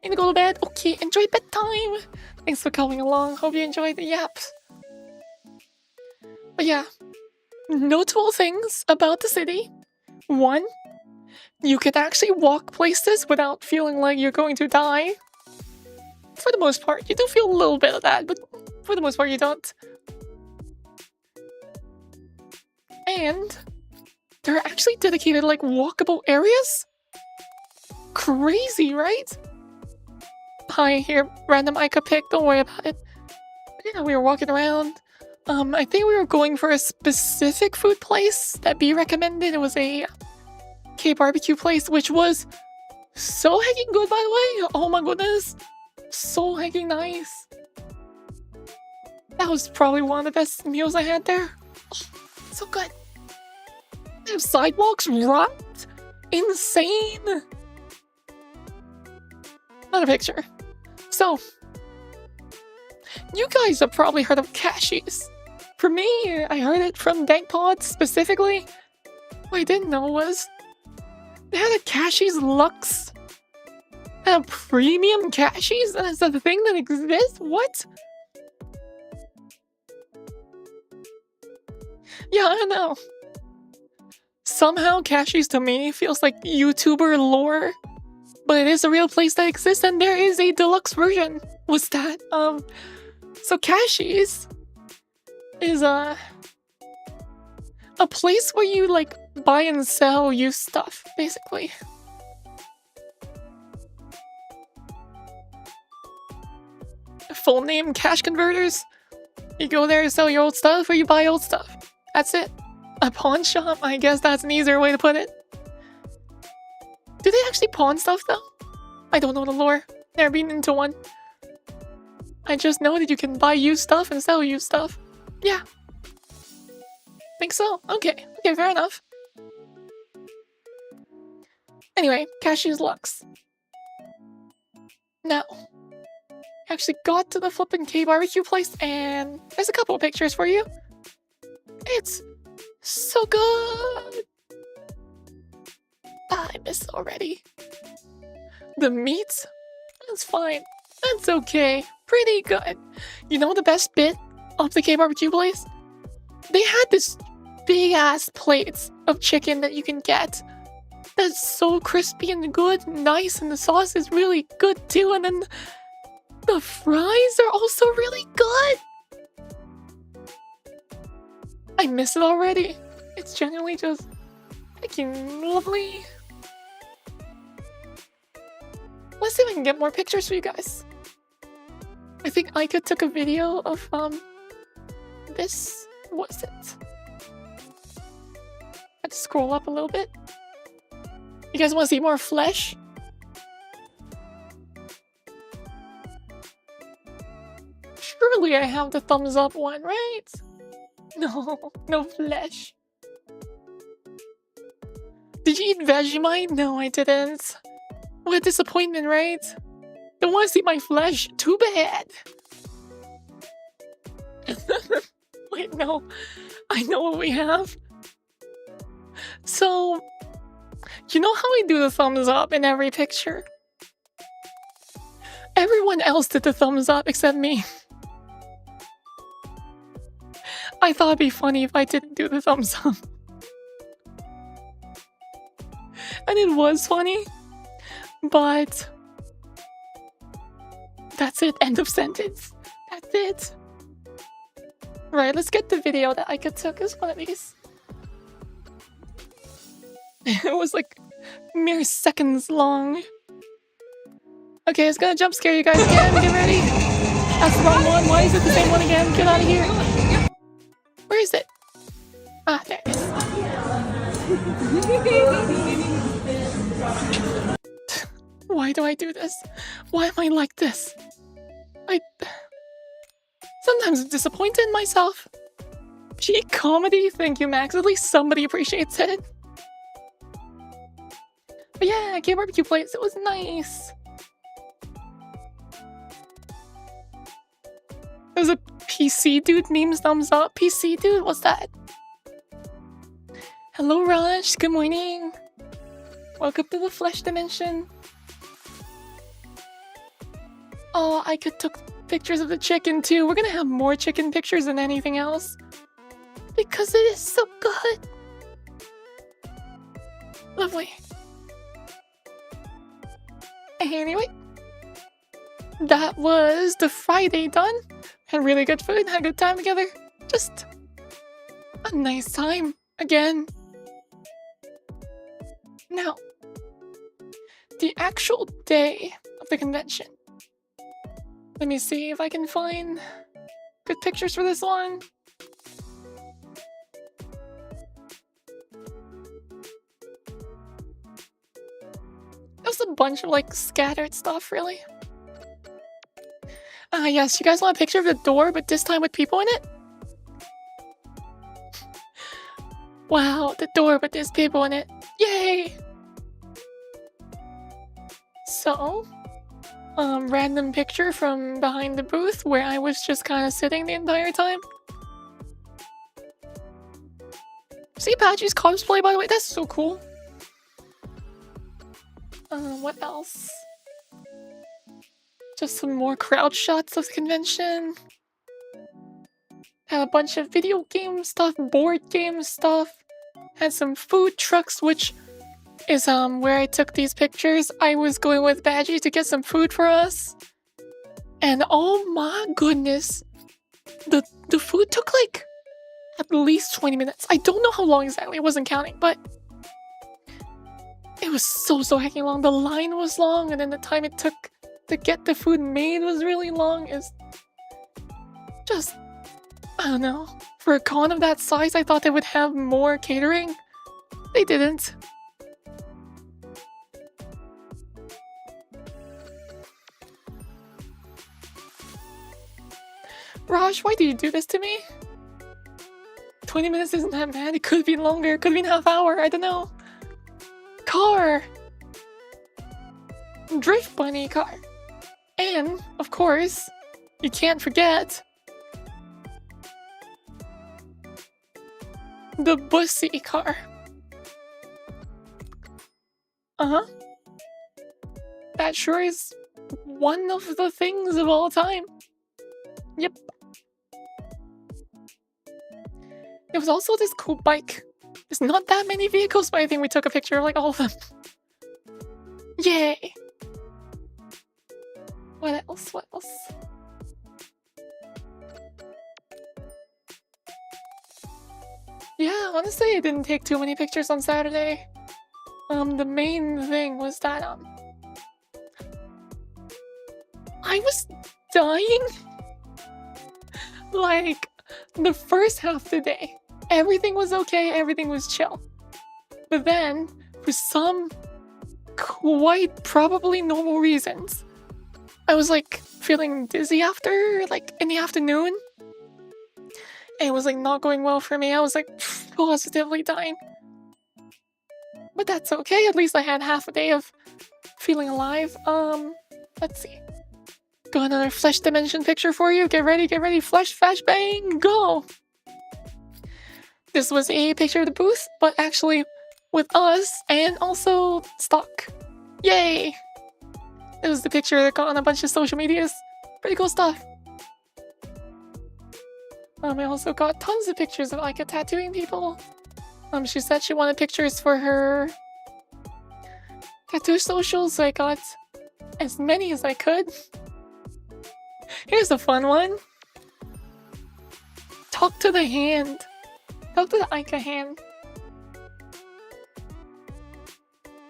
Need to go to bed? Okay, enjoy bedtime! Thanks for coming along. Hope you enjoyed the yaps. But yeah, notable things about the city. 1, you can actually walk places without feeling like you're going to die. For the most part, you do feel a little bit of that, but for the most part you don't. And there are actually dedicated like walkable areas? Crazy, right? Hi, here, random Ica pick, don't worry about it. Yeah, we were walking around. I think we were going for a specific food place that B recommended. It was a K-barbecue place, which was so hecking good, by the way. Oh my goodness. So hecking nice. That was probably one of the best meals I had there. Oh, so good. They have sidewalks, right? Insane. Another picture. So, you guys have probably heard of cashews. For me, I heard it from DankPod specifically. What I didn't know was they had a cashews Lux. A premium cashews? And is that the thing that exists? What? Yeah, I know. Somehow cashews to me feels like YouTuber lore. But it is a real place that exists and there is a deluxe version. What's that? So cashews is a place where you like buy and sell used stuff, basically. Full name Cash Converters. You go there to sell your old stuff or you buy old stuff. That's it. A pawn shop? I guess that's an easier way to put it. Do they actually pawn stuff though? I don't know the lore. Never been into one. I just know that you can buy used stuff and sell used stuff. Yeah. Think so? Okay. Okay, fair enough. Anyway, Cashews Lux. Now, I actually got to the flippin' K-barbecue place and there's a couple of pictures for you. It's so good. Ah, I miss it already. The meat? That's fine. That's okay. Pretty good. You know the best bit of the K-barbecue place? They had this big-ass plates of chicken that you can get. That's so crispy and good, nice, and the sauce is really good too, and then the fries are also really good! I miss it already. It's genuinely just freaking lovely. Let's see if I can get more pictures for you guys. I think Ica took a video of, this. What was it? I had to scroll up a little bit. You guys want to see more flesh? Surely I have the thumbs up one, right? No, no flesh. Did you eat Vegemite? No, I didn't. What a disappointment, right? Don't want to see my flesh. Too bad. Wait, no. I know what we have. So, you know how I do the thumbs up in every picture? Everyone else did the thumbs up except me. I thought it'd be funny if I didn't do the thumbs up. And it was funny. But that's it. End of sentence. That's it. Right, let's get the video that Ica took as one of these. It was like mere seconds long. Okay, it's gonna jump scare you guys again. Get ready. That's the wrong one. Why is it the same one again? Get out of here. Where is it? Ah, there it is. Why do I do this? Why am I like this? Sometimes I'm disappointed in myself. Peak comedy? Thank you, Max. At least somebody appreciates it. But yeah, K-barbecue place. It was nice. There's a PC dude memes thumbs up. PC dude? What's that? Hello, Raj. Good morning. Welcome to the flesh dimension. Oh, I could took pictures of the chicken too. We're gonna have more chicken pictures than anything else. Because it is so good. Lovely. Anyway, that was the Friday done. Had really good food, had a good time together. Just a nice time again. Now, the actual day of the convention. Let me see if I can find good pictures for this one. There's a bunch of like scattered stuff, really. Yes, you guys want a picture of the door, but this time with people in it? Wow, the door, but there's people in it. Yay! So, random picture from behind the booth where I was just kind of sitting the entire time. See Patchy's cosplay, by the way? That's so cool. What else? Just some more crowd shots of the convention. Had a bunch of video game stuff, board game stuff. Had some food trucks, which is where I took these pictures. I was going with Badgie to get some food for us. And oh my goodness, the food took like at least 20 minutes. I don't know how long exactly, I wasn't counting, but it was so hecking long. The line was long, and then the time it took to get the food made was really long. It's just, I don't know. For a con of that size, I thought they would have more catering. They didn't. Raj, why do you do this to me? 20 minutes isn't that bad. It could be longer. It could be an half hour. I don't know. Car! Drift Bunny car. And, of course, you can't forget the Bussy car. That sure is one of the things of all time. Yep. There was also this cool bike. There's not that many vehicles, but I think we took a picture of like all of them. Yay! What else? What else? Yeah, honestly, I didn't take too many pictures on Saturday. The main thing was that, I was dying. Like, the first half of the day, everything was okay, everything was chill. But then, for some quite probably normal reasons, I was like feeling dizzy after, like in the afternoon. And it was like not going well for me. I was like positively dying. But that's okay, at least I had half a day of feeling alive. Let's see. Got another flesh dimension picture for you. Get ready, flesh, fash, bang, go! This was a picture of the booth, but actually with us and also stock. Yay! It was the picture that got on a bunch of social medias. Pretty cool stuff. I also got tons of pictures of Aika tattooing people. She said she wanted pictures for her tattoo socials, so I got as many as I could. Here's a fun one. Talk to the hand. Talk to the Aika hand.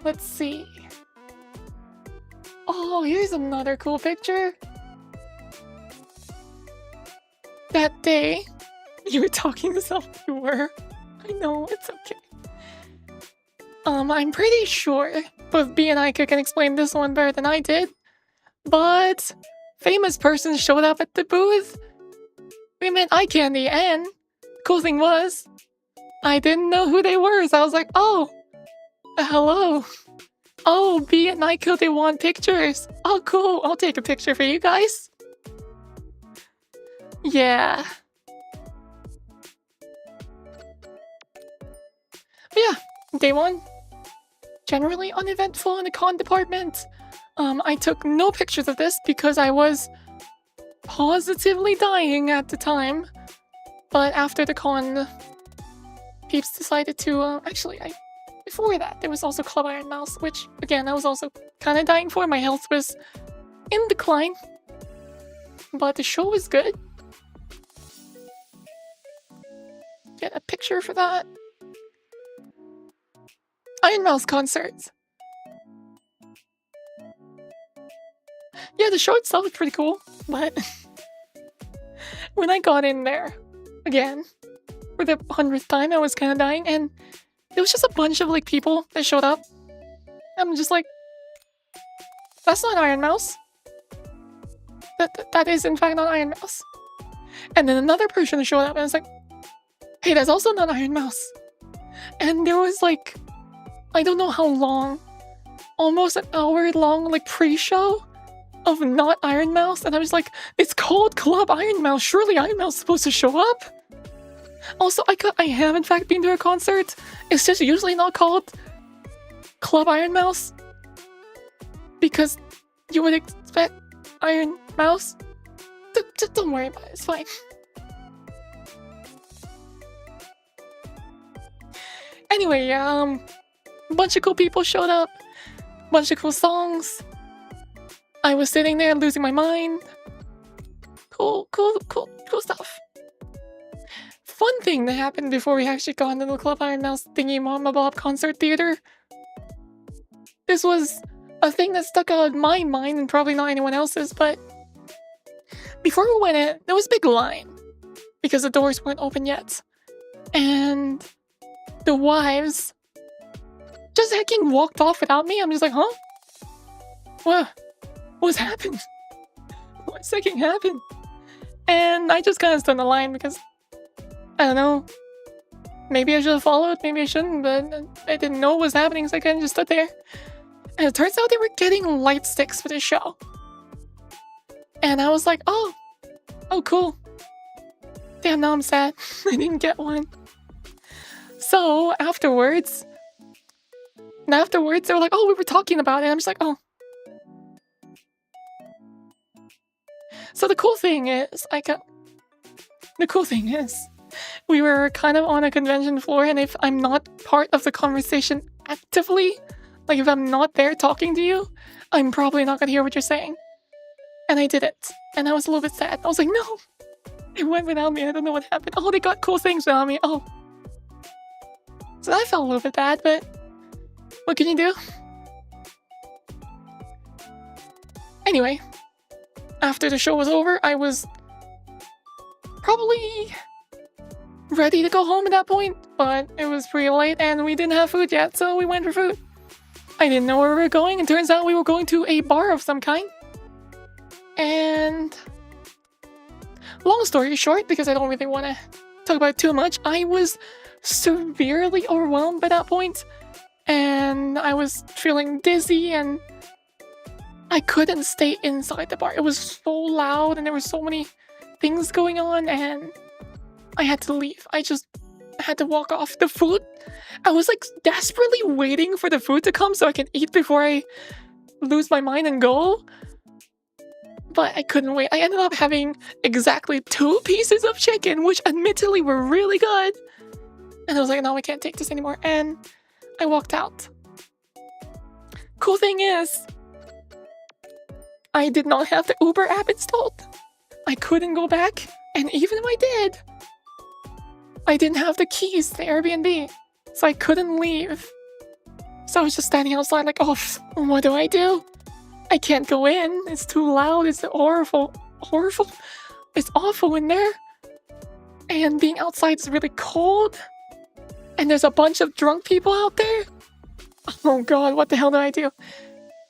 Let's see. Oh, here's another cool picture. That day, you were talking to someone. You were. I know, it's okay. I'm pretty sure both B and Aika can explain this one better than I did. But famous person showed up at the booth. We met eye candy, and the cool thing was, I didn't know who they were, so I was like, oh, hello. Oh, B and Aika, they want pictures. Oh, cool. I'll take a picture for you guys. Yeah. But yeah, day one. Generally uneventful in the con department. I took no pictures of this because I was positively dying at the time. But after the con, peeps decided to, actually, I before that, there was also Club Iron Mouse, which, again, I was also kind of dying for. My health was in decline. But the show was good. Get a picture for that. Iron Mouse concerts. Yeah, the show itself was pretty cool, but when I got in there, again, for the 100th time, I was kind of dying, and it was just a bunch of, like, people that showed up. I'm just like, that's not Iron Mouse. That is, in fact, not Iron Mouse. And then another person showed up, and I was like, hey, that's also not Iron Mouse. And there was, like, I don't know how long, almost an hour-long, like, pre-show of not Iron Mouse, and I was like, it's called Club Iron Mouse, surely Iron Mouse is supposed to show up? Also, I have in fact been to a concert, it's just usually not called Club Iron Mouse, because you would expect Iron Mouse? Just don't worry about it, it's fine. Anyway, a bunch of cool people showed up, bunch of cool songs. I was sitting there losing my mind. Cool stuff. Fun thing that happened before we actually got into the Club Iron Mouse thingy Mama Bob concert theater. This was a thing that stuck out in my mind and probably not anyone else's, but before we went in, there was a big line because the doors weren't open yet. And the wives just hecking walked off without me. I'm just like, huh? What's happened? What's hecking happened? And I just kind of stood in the line because, I don't know, maybe I should have followed, maybe I shouldn't, but I didn't know what was happening, so I kind of just stood there. And it turns out they were getting light sticks for the show. And I was like, oh, cool. Damn, now I'm sad. I didn't get one. So, afterwards, they were like, oh, we were talking about it. I'm just like, oh. So the cool thing is, we were kind of on a convention floor, and if I'm not part of the conversation actively, like if I'm not there talking to you, I'm probably not gonna hear what you're saying. And I didn't. And I was a little bit sad. I was like, no! It went without me, I don't know what happened. Oh, they got cool things without me, oh. So that felt a little bit bad, but what can you do? Anyway, after the show was over, I was probably ready to go home at that point, but it was pretty late and we didn't have food yet, so we went for food. I didn't know where we were going, and turns out we were going to a bar of some kind. And long story short, because I don't really want to talk about it too much, I was severely overwhelmed by that point, and I was feeling dizzy, and I couldn't stay inside the bar. It was so loud, and there were so many things going on, and I had to leave. I just had to walk off. The food, I was like desperately waiting for the food to come so I can eat before I lose my mind and go. But I couldn't wait. I ended up having exactly 2 pieces of chicken, which admittedly were really good. And I was like, no, I can't take this anymore. And I walked out. Cool thing is, I did not have the Uber app installed. I couldn't go back. And even if I did, I didn't have the keys to the Airbnb. So I couldn't leave. So I was just standing outside like, oh, what do I do? I can't go in. It's too loud. It's horrible. It's awful in there. And being outside is really cold. And there's a bunch of drunk people out there. Oh god, what the hell do I do?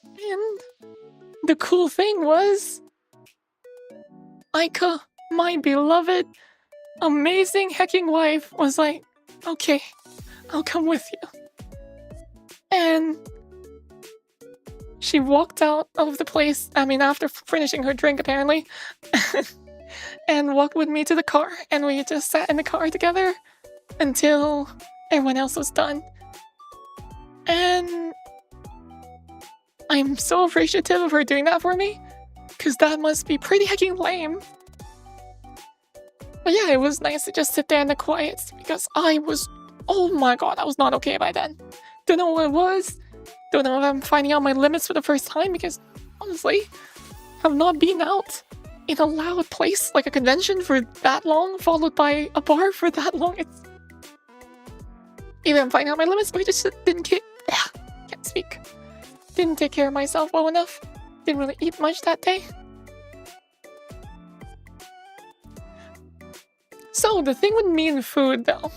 And the cool thing was, Aika, my beloved, amazing hecking wife, was like, okay, I'll come with you. And she walked out of the place, after finishing her drink apparently, and walked with me to the car, and we just sat in the car together until everyone else was done. And I'm so appreciative of her doing that for me, because that must be pretty hecking lame. But yeah, it was nice to just sit there in the quiet, because I was, oh my god, I was not okay by then. Don't know what it was. Don't know if I'm finding out my limits for the first time because, honestly, I've not been out in a loud place like a convention for that long, followed by a bar for that long. It's either I'm finding out my limits or I just can't speak. Didn't take care of myself well enough. Didn't really eat much that day. So the thing with me and food, though,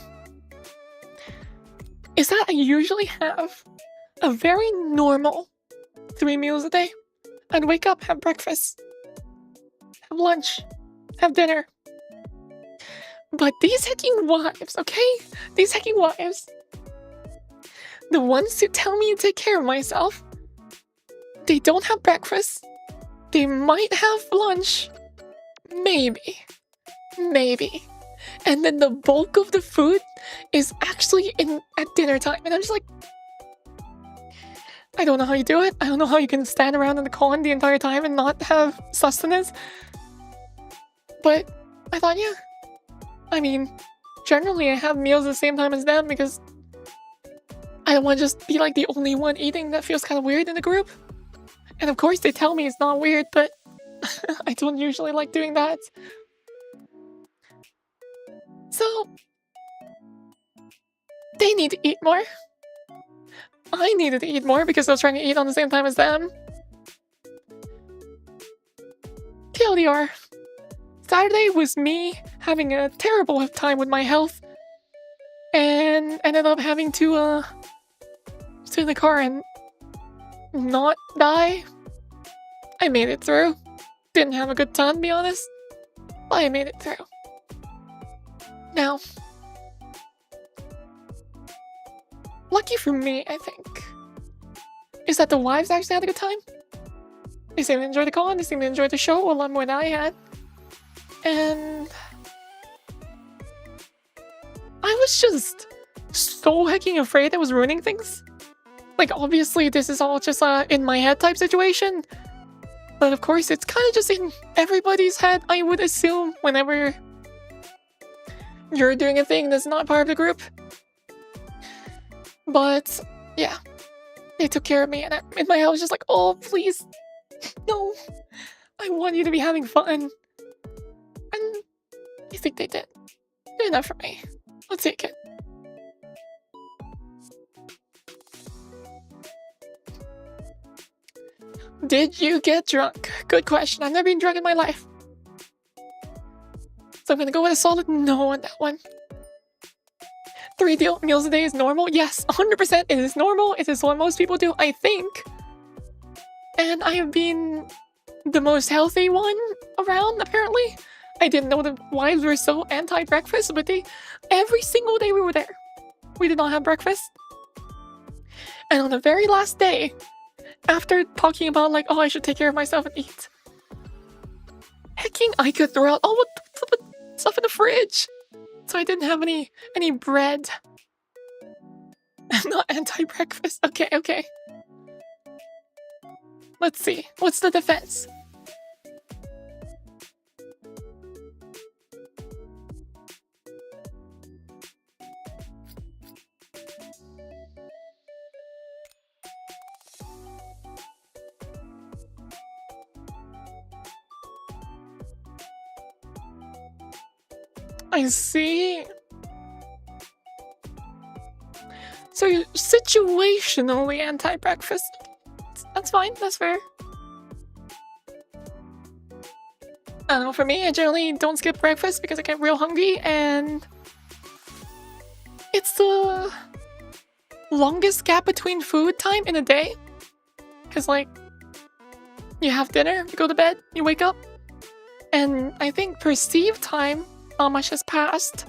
is that I usually have a very normal 3 meals a day. I'd wake up, have breakfast, have lunch, have dinner. But these hecking wives, okay? These hecking wives, the ones who tell me to take care of myself, they don't have breakfast. They might have lunch. Maybe. And then the bulk of the food is actually at dinner time. And I'm just like, I don't know how you do it. I don't know how you can stand around in the con the entire time and not have sustenance. But I thought, yeah. I mean, generally I have meals at the same time as them because I don't want to just be like the only one eating. That feels kind of weird in the group. And of course they tell me it's not weird, but I don't usually like doing that. So, they need to eat more. I needed to eat more because I was trying to eat on the same time as them. TLDR. Saturday was me having a terrible time with my health and ended up having to sit in the car and not die. I made it through. Didn't have a good time, to be honest, but I made it through. Now, lucky for me, I think, is that the wives actually had a good time. They seemed to enjoy the con, they seemed to enjoy the show a lot more than I had. And I was just so hecking afraid I was ruining things. Like, obviously, this is all just a in my head type situation. But of course, it's kind of just in everybody's head, I would assume, whenever you're doing a thing that's not part of the group. But, yeah. They took care of me, and in my head I was just like, oh, please. No. I want you to be having fun. And I think they did. Good enough for me. Let's take it. Did you get drunk? Good question. I've never been drunk in my life. So I'm gonna go with a solid no on that one. 3 meals a day is normal? Yes, 100% it is normal. It is what most people do, I think. And I have been the most healthy one around, apparently. I didn't know the wives were so anti-breakfast, but every single day we were there, we did not have breakfast. And on the very last day, after talking about like, oh, I should take care of myself and eat, hecking, I could throw out all the stuff in the fridge. So I didn't have any bread. I'm not anti-breakfast. Okay. Let's see. What's the defense? I see. So you're situationally anti-breakfast. That's fine, that's fair. I don't know, for me, I generally don't skip breakfast because I get real hungry, and it's the longest gap between food time in a day. Because, like, you have dinner, you go to bed, you wake up, and I think perceived time, not much has passed,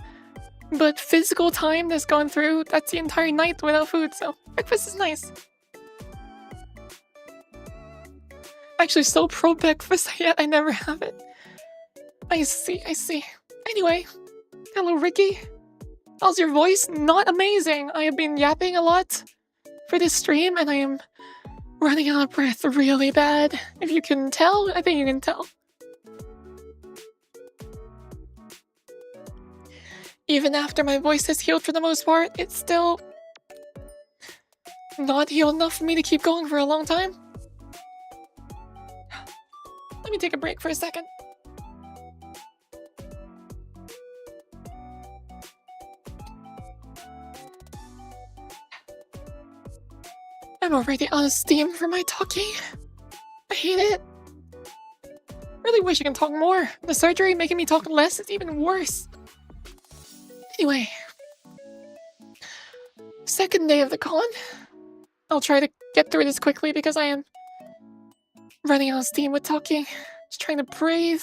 but physical time that's gone through, that's the entire night without food, so breakfast is nice. Actually, so pro breakfast, yet I never have it. I see. Anyway, hello Ricky. How's your voice? Not amazing. I have been yapping a lot for this stream, and I am running out of breath really bad. If you can tell, I think you can tell. Even after my voice has healed for the most part, it's still not healed enough for me to keep going for a long time. Let me take a break for a second. I'm already out of steam for my talking. I hate it. Really wish I can talk more. The surgery making me talk less is even worse. Anyway. Second day of the con. I'll try to get through this quickly because I am running out of steam with talking. Just trying to breathe.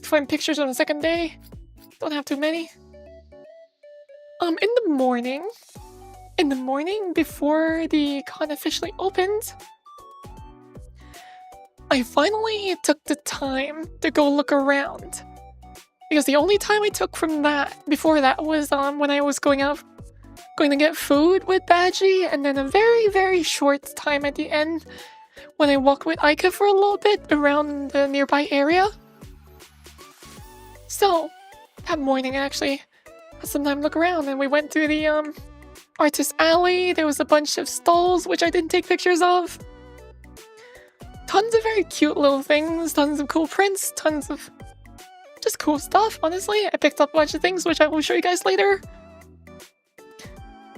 Find pictures on the second day. Don't have too many. In the morning before the con officially opened, I finally took the time to go look around. Because the only time I took from that, before that, was when I was going to get food with Badgie, and then a very, very short time at the end when I walked with Aika for a little bit around the nearby area. So, that morning I actually had some time to look around, and we went through the artist alley. There was a bunch of stalls which I didn't take pictures of. Tons of very cute little things, tons of cool prints, tons of just cool stuff, honestly. I picked up a bunch of things which I will show you guys later.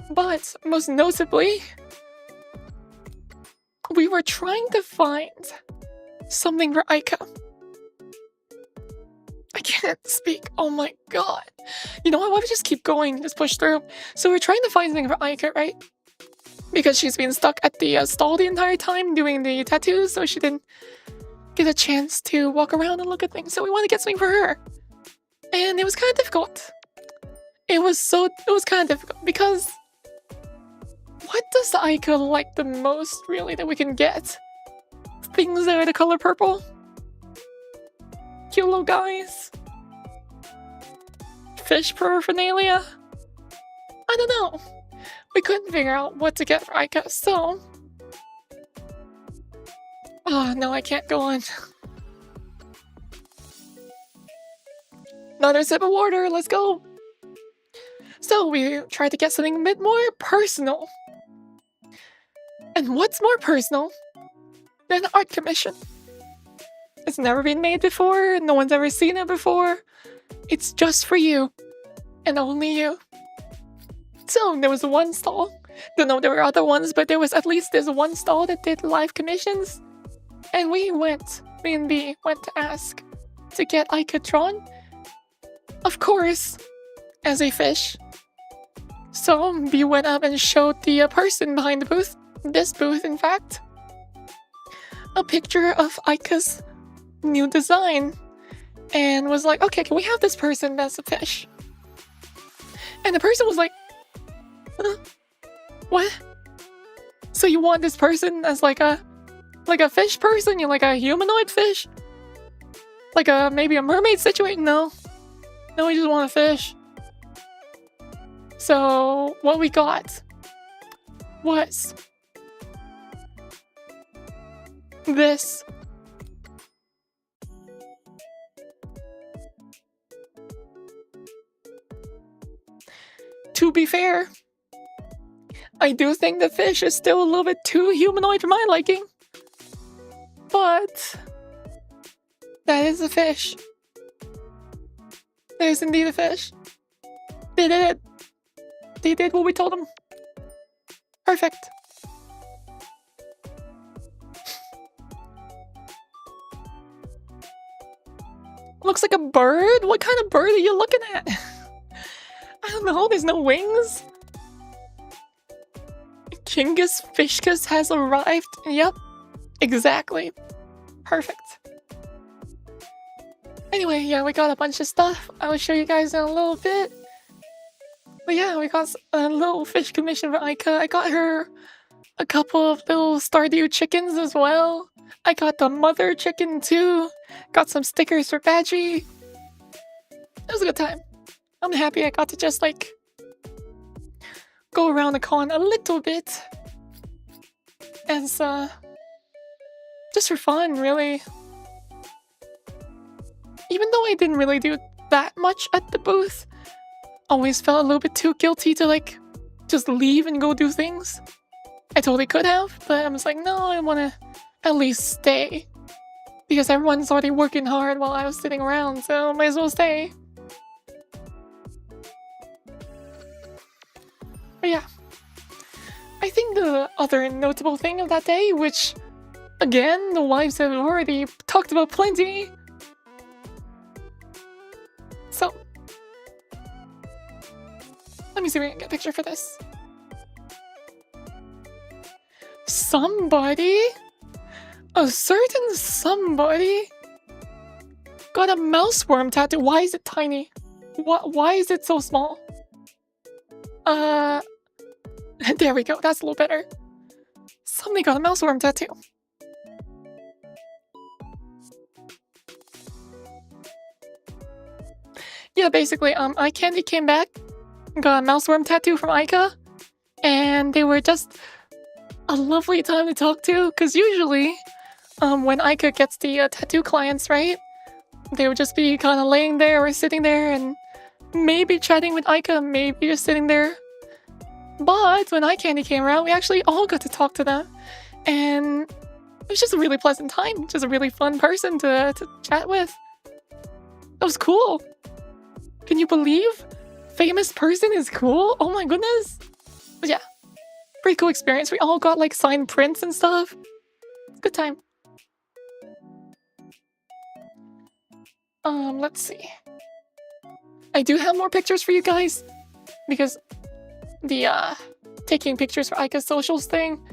But most notably, we were trying to find something for Aika. I can't speak. Oh my god. You know what? Why don't we just keep going? Just push through. So we're trying to find something for Aika, right? Because she's been stuck at the stall the entire time doing the tattoos, so she didn't get a chance to walk around and look at things. So we want to get something for her. And it was kind of difficult. It was kind of difficult because what does Aika like the most, really, that we can get? Things that are the color purple? Cute little guys? Fish paraphernalia? I don't know. We couldn't figure out what to get for Aika, so... Oh, no, I can't go on. Another sip of water, let's go! So we tried to get something a bit more personal. And what's more personal than an art commission? It's never been made before, no one's ever seen it before. It's just for you. And only you. So there was one stall. Don't know there were other ones, but there was at least this one stall that did live commissions. And me and B went to ask to get Aika drawn. Of course, as a fish. So B went up and showed the person behind the booth, this booth in fact, a picture of Aika's new design. And was like, okay, can we have this person that's a fish? And the person was like, what? So you want this person as like a fish person? You're like a humanoid fish? Like maybe a mermaid situation? No, we just want a fish. So what we got was this. To be fair, I do think the fish is still a little bit too humanoid for my liking. But that is a fish. That is indeed a fish. They did it. They did what we told them. Perfect. Looks like a bird? What kind of bird are you looking at? I don't know, there's no wings. Kingus Fishkus has arrived. Yep, exactly. Perfect. Anyway, yeah, we got a bunch of stuff. I will show you guys in a little bit. But yeah, we got a little fish commission for Aika. I got her a couple of little Stardew chickens as well. I got the mother chicken too. Got some stickers for Badgie. It was a good time. I'm happy I got to just like go around the con a little bit as just for fun, really. Even though I didn't really do that much at the booth. Always felt a little bit too guilty to like just leave and go do things. I totally could have, but I was like, no, I want to at least stay. Because everyone's already working hard while I was sitting around, so might as well stay. But yeah. I think the other notable thing of that day, which, again, the wives have already talked about plenty. So, let me see if we can get a picture for this. Somebody, a certain somebody, got a mouse worm tattoo. Why is it tiny? Why is it so small? There we go. That's a little better. Somebody got a mouse worm tattoo. Yeah, basically, eye candy came back, got a mouse worm tattoo from Aika, and they were just a lovely time to talk to, because usually, when Aika gets the tattoo clients, right, they would just be kind of laying there or sitting there and maybe chatting with Aika, maybe just sitting there. But when eye candy came around, we actually all got to talk to them, and it was just a really pleasant time, just a really fun person to chat with. That was cool. Can you believe famous person is cool? Oh my goodness. But yeah, pretty cool experience. We all got like signed prints and stuff. Good time. Let's see. I do have more pictures for you guys because the taking pictures for Aika's socials thing.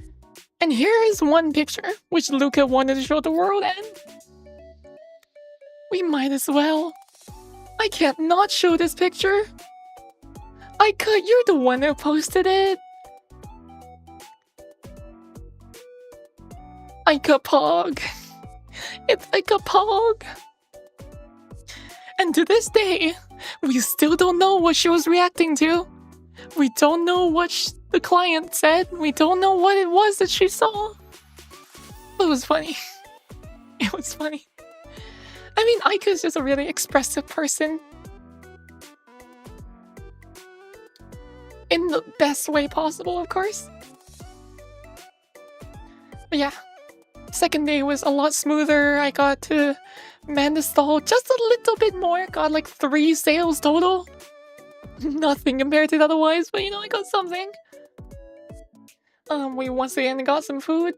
And here is one picture which Luca wanted to show the world, and we might as well. I can't not show this picture. Aika, you're the one who posted it. Aika Pog. It's Aika Pog. And to this day, we still don't know what she was reacting to. We don't know what the client said. We don't know what it was that she saw. It was funny. It was funny. I mean, Aika's just a really expressive person. In the best way possible, of course. But yeah, second day was a lot smoother. I got to man the stall just a little bit more. Got like 3 sales total. Nothing compared to it otherwise, but you know, I got something. We once again got some food.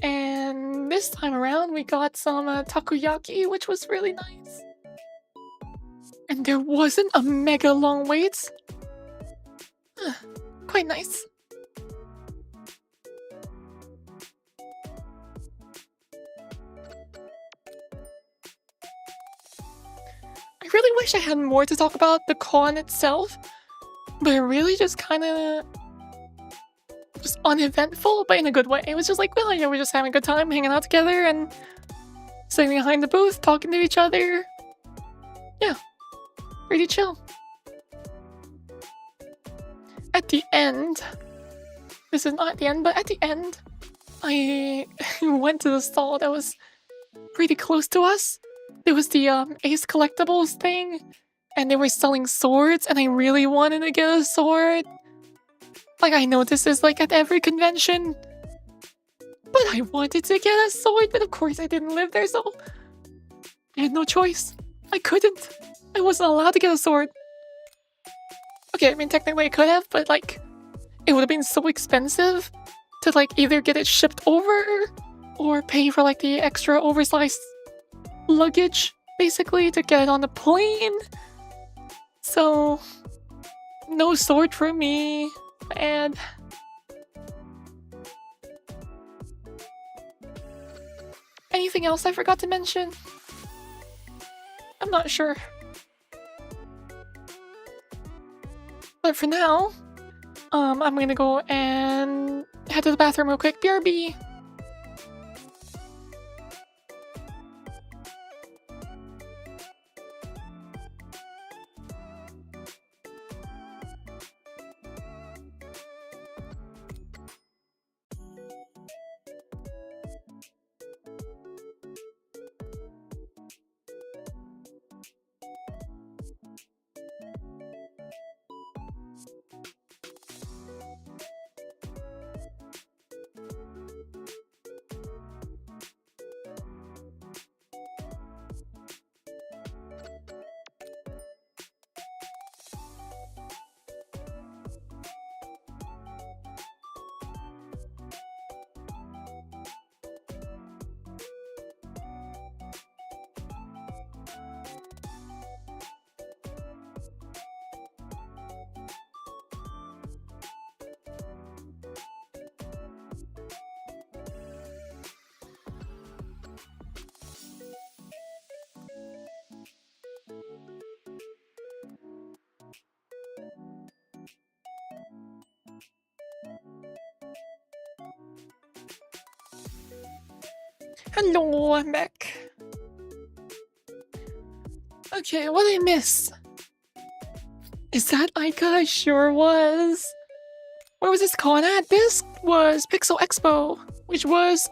And this time around, we got some takoyaki, which was really nice. And there wasn't a mega long wait. Quite nice. I really wish I had more to talk about the con itself, but it really just kind of was uneventful, but in a good way. It was just like, well, yeah, we're just having a good time, hanging out together, and sitting behind the booth, talking to each other. Yeah, pretty chill. At the end, this is not at the end, but at the end, I went to the stall that was pretty close to us. There was the Ace Collectibles thing, and they were selling swords, and I really wanted to get a sword. Like, I know this is like at every convention, but I wanted to get a sword, but of course I didn't live there, so I had no choice. I couldn't. I wasn't allowed to get a sword. Okay, I mean, technically I could have, but like, it would have been so expensive to like either get it shipped over or pay for like the extra oversized luggage, basically, to get it on the plane. So, no sword for me. And anything else I forgot to mention? I'm not sure. But for now, I'm gonna go and head to the bathroom real quick. BRB. Hello, I'm back. Okay, what did I miss? Is that Ica? Sure was. Where was this con at? This was Pixel Expo, which was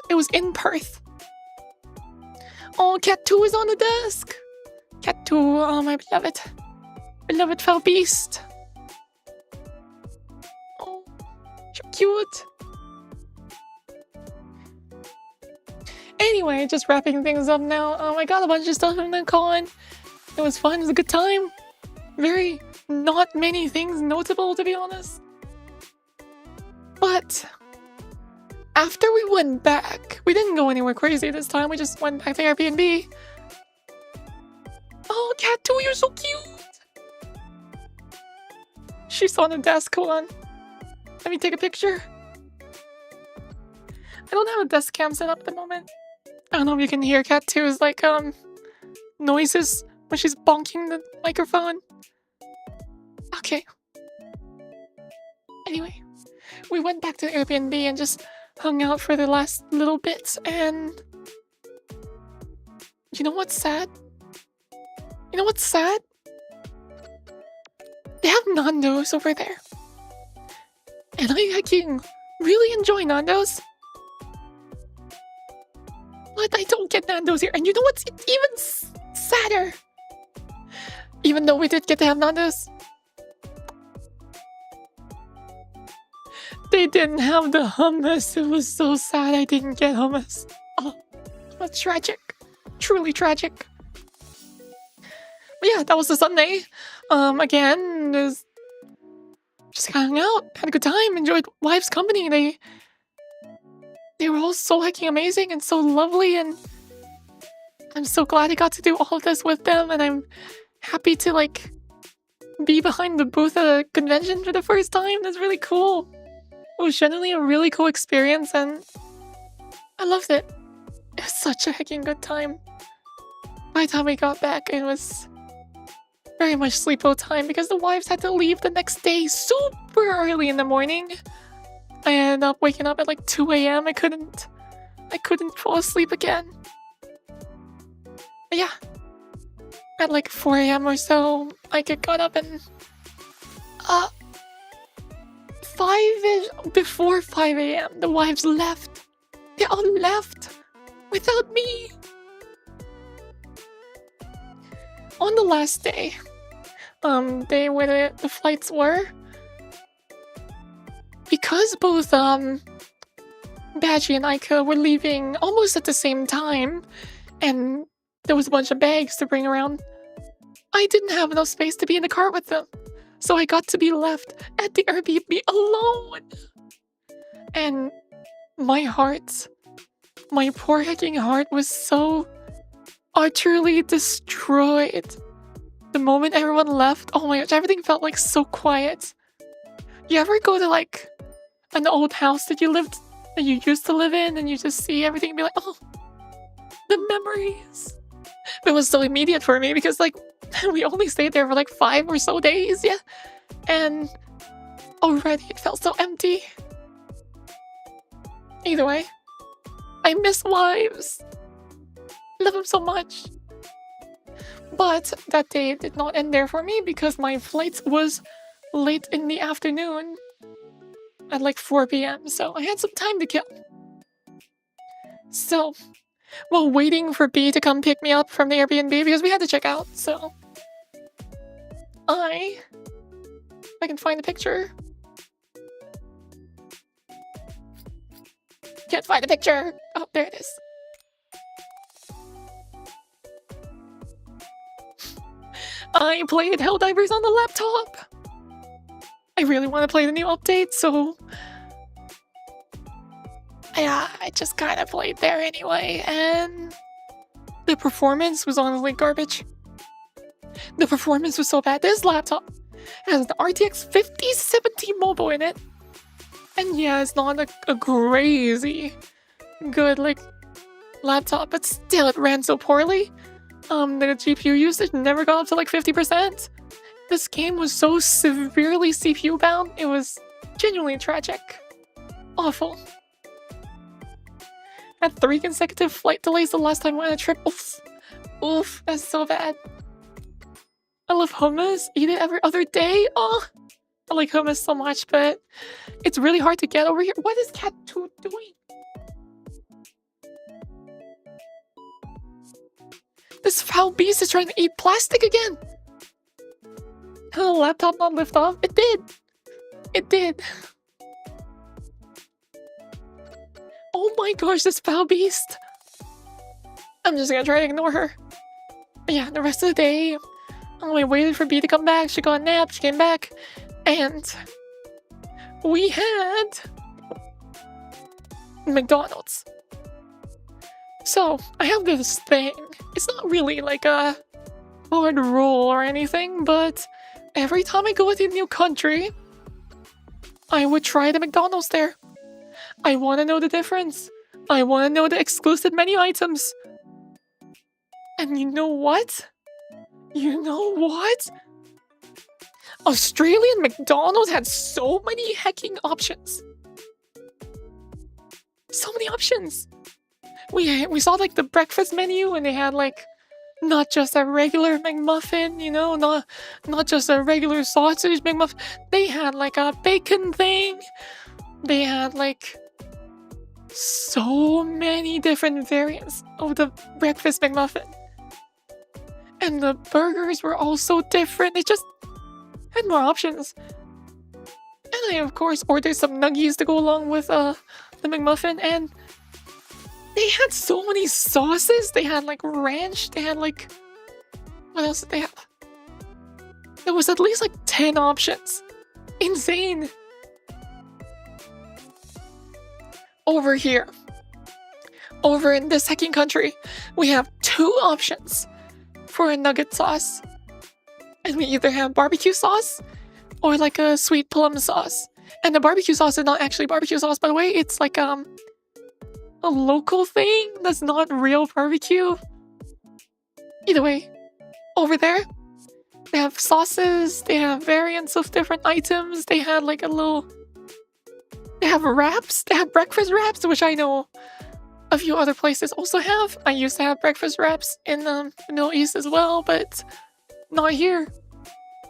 it was in Perth. Oh, Cat 2 is on the desk. Cat 2, oh my beloved foul beast. Oh, so cute. Anyway, just wrapping things up now. I got a bunch of stuff from the con. It was fun, it was a good time. Very not many things notable, to be honest. But after we went back, we didn't go anywhere crazy this time, we just went back to Airbnb. Oh, Cat 2, you're so cute! She's on the desk, hold on. Let me take a picture. I don't have a desk cam set up at the moment. I don't know if you can hear Cat 2's like, noises when she's bonking the microphone. Okay. Anyway, we went back to Airbnb and just hung out for the last little bits, and you know what's sad? You know what's sad? They have Nando's over there. And I can really enjoy Nando's. But I don't get Nando's here. And you know what's even sadder? Even though we did get to have Nando's, they didn't have the hummus. It was so sad I didn't get hummus. Oh, that's tragic. Truly tragic. But yeah, that was the Sunday. Again, just hung out, had a good time, enjoyed wife's company. They were all so hecking amazing and so lovely, and I'm so glad I got to do all of this with them, and I'm happy to like be behind the booth at a convention for the first time. That's really cool. It was generally a really cool experience, and I loved it. It was such a hecking good time. By the time we got back, it was very much sleepo time because the wives had to leave the next day super early in the morning. I ended up waking up at like 2 a.m. I couldn't fall asleep again. But yeah, at like 4 a.m. or so, I got up and before 5 a.m. the wives left. They all left without me. On the last day, day where the flights were, because both Badgie and Aika were leaving almost at the same time, and there was a bunch of bags to bring around, I didn't have enough space to be in the car with them, so I got to be left at the Airbnb alone. And my poor hecking heart was so utterly destroyed. The moment everyone left, oh my gosh, everything felt like so quiet. You ever go to like an old house that you used to live in, and you just see everything and be like, oh, the memories. It was so immediate for me because like we only stayed there for like 5 or so days, yeah, and already it felt so empty. Either way, I miss wives. Love them so much. But that day did not end there for me because my flight was late in the afternoon at like 4 p.m. so I had some time to kill. So, while waiting for B to come pick me up from the Airbnb because we had to check out, so if I can find the picture. Can't find the picture. Oh, there it is. I played Helldivers on the laptop. I really want to play the new update, so yeah, I just kind of played there anyway, and the performance was honestly garbage. The performance was so bad. This laptop has an RTX 5070 mobile in it, and yeah, it's not a crazy good like laptop, but still it ran so poorly. The GPU usage never got up to like 50%. This game was so severely CPU bound, it was genuinely tragic. Awful. had 3 consecutive flight delays the last time I went on a trip. Oof. Oof, that's so bad. I love hummus. Eat it every other day. Oh, I like hummus so much, but it's really hard to get over here. What is Cat 2 doing? This foul beast is trying to eat plastic again. Did the laptop not lift off? It did. It did. Oh my gosh, this foul beast. I'm just gonna try to ignore her. But yeah, the rest of the day, we waited for B to come back. She got a nap, she came back, and we had McDonald's. So, I have this thing. It's not really like a hard rule or anything, but every time I go to a new country, I would try the McDonald's there. I want to know the difference. I want to know the exclusive menu items. And you know what? You know what? Australian McDonald's had so many hecking options. So many options. We saw like the breakfast menu and they had like not just a regular McMuffin, you know, not just a regular sausage McMuffin. They had like a bacon thing. They had like so many different variants of the breakfast McMuffin. And the burgers were also different. They just had more options. And I, of course, ordered some nuggies to go along with the McMuffin. And they had so many sauces. They had like ranch. They had like... What else did they have? There was at least like 10 options. Insane. Over here. Over in the second country, we have 2 options for a nugget sauce. And we either have barbecue sauce or like a sweet plum sauce. And the barbecue sauce is not actually barbecue sauce, by the way. It's like a local thing that's not real barbecue. Either way, over there, they have sauces, they have variants of different items, they had like a little... They have wraps, they have breakfast wraps, which I know a few other places also have. I used to have breakfast wraps in the Middle East as well, but not here.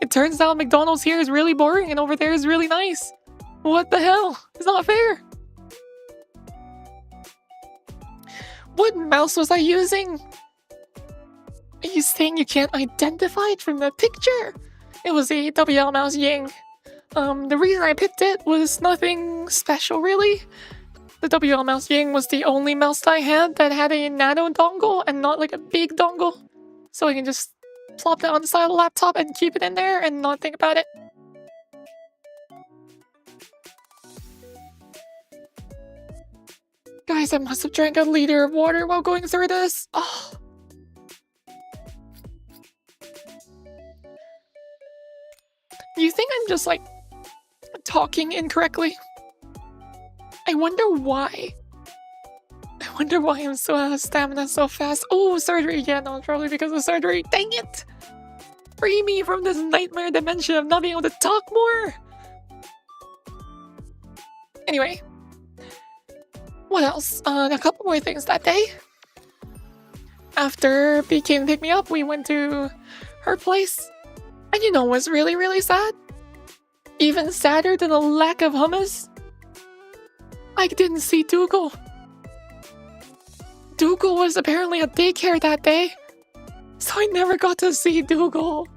It turns out McDonald's here is really boring and over there is really nice. What the hell? It's not fair. What mouse was I using? Are you saying you can't identify it from the picture? It was a WL mouse Ying. The reason I picked it was nothing special really. The WL mouse Ying was the only mouse that I had that had a nano dongle and not like a big dongle. So I can just plop that on the side of the laptop and keep it in there and not think about it. Guys, I must have drank a liter of water while going through this. Oh. You think I'm just like talking incorrectly? I wonder why. I wonder why I'm so out of stamina so fast. Oh, surgery. Yeah, no, it's probably because of surgery. Dang it! Free me from this nightmare dimension of not being able to talk more! Anyway. What else? A couple more things that day. After B came to pick me up, we went to her place. And you know what's really, really sad? Even sadder than the lack of hummus? I didn't see Dougal. Dougal was apparently at daycare that day, so I never got to see Dougal.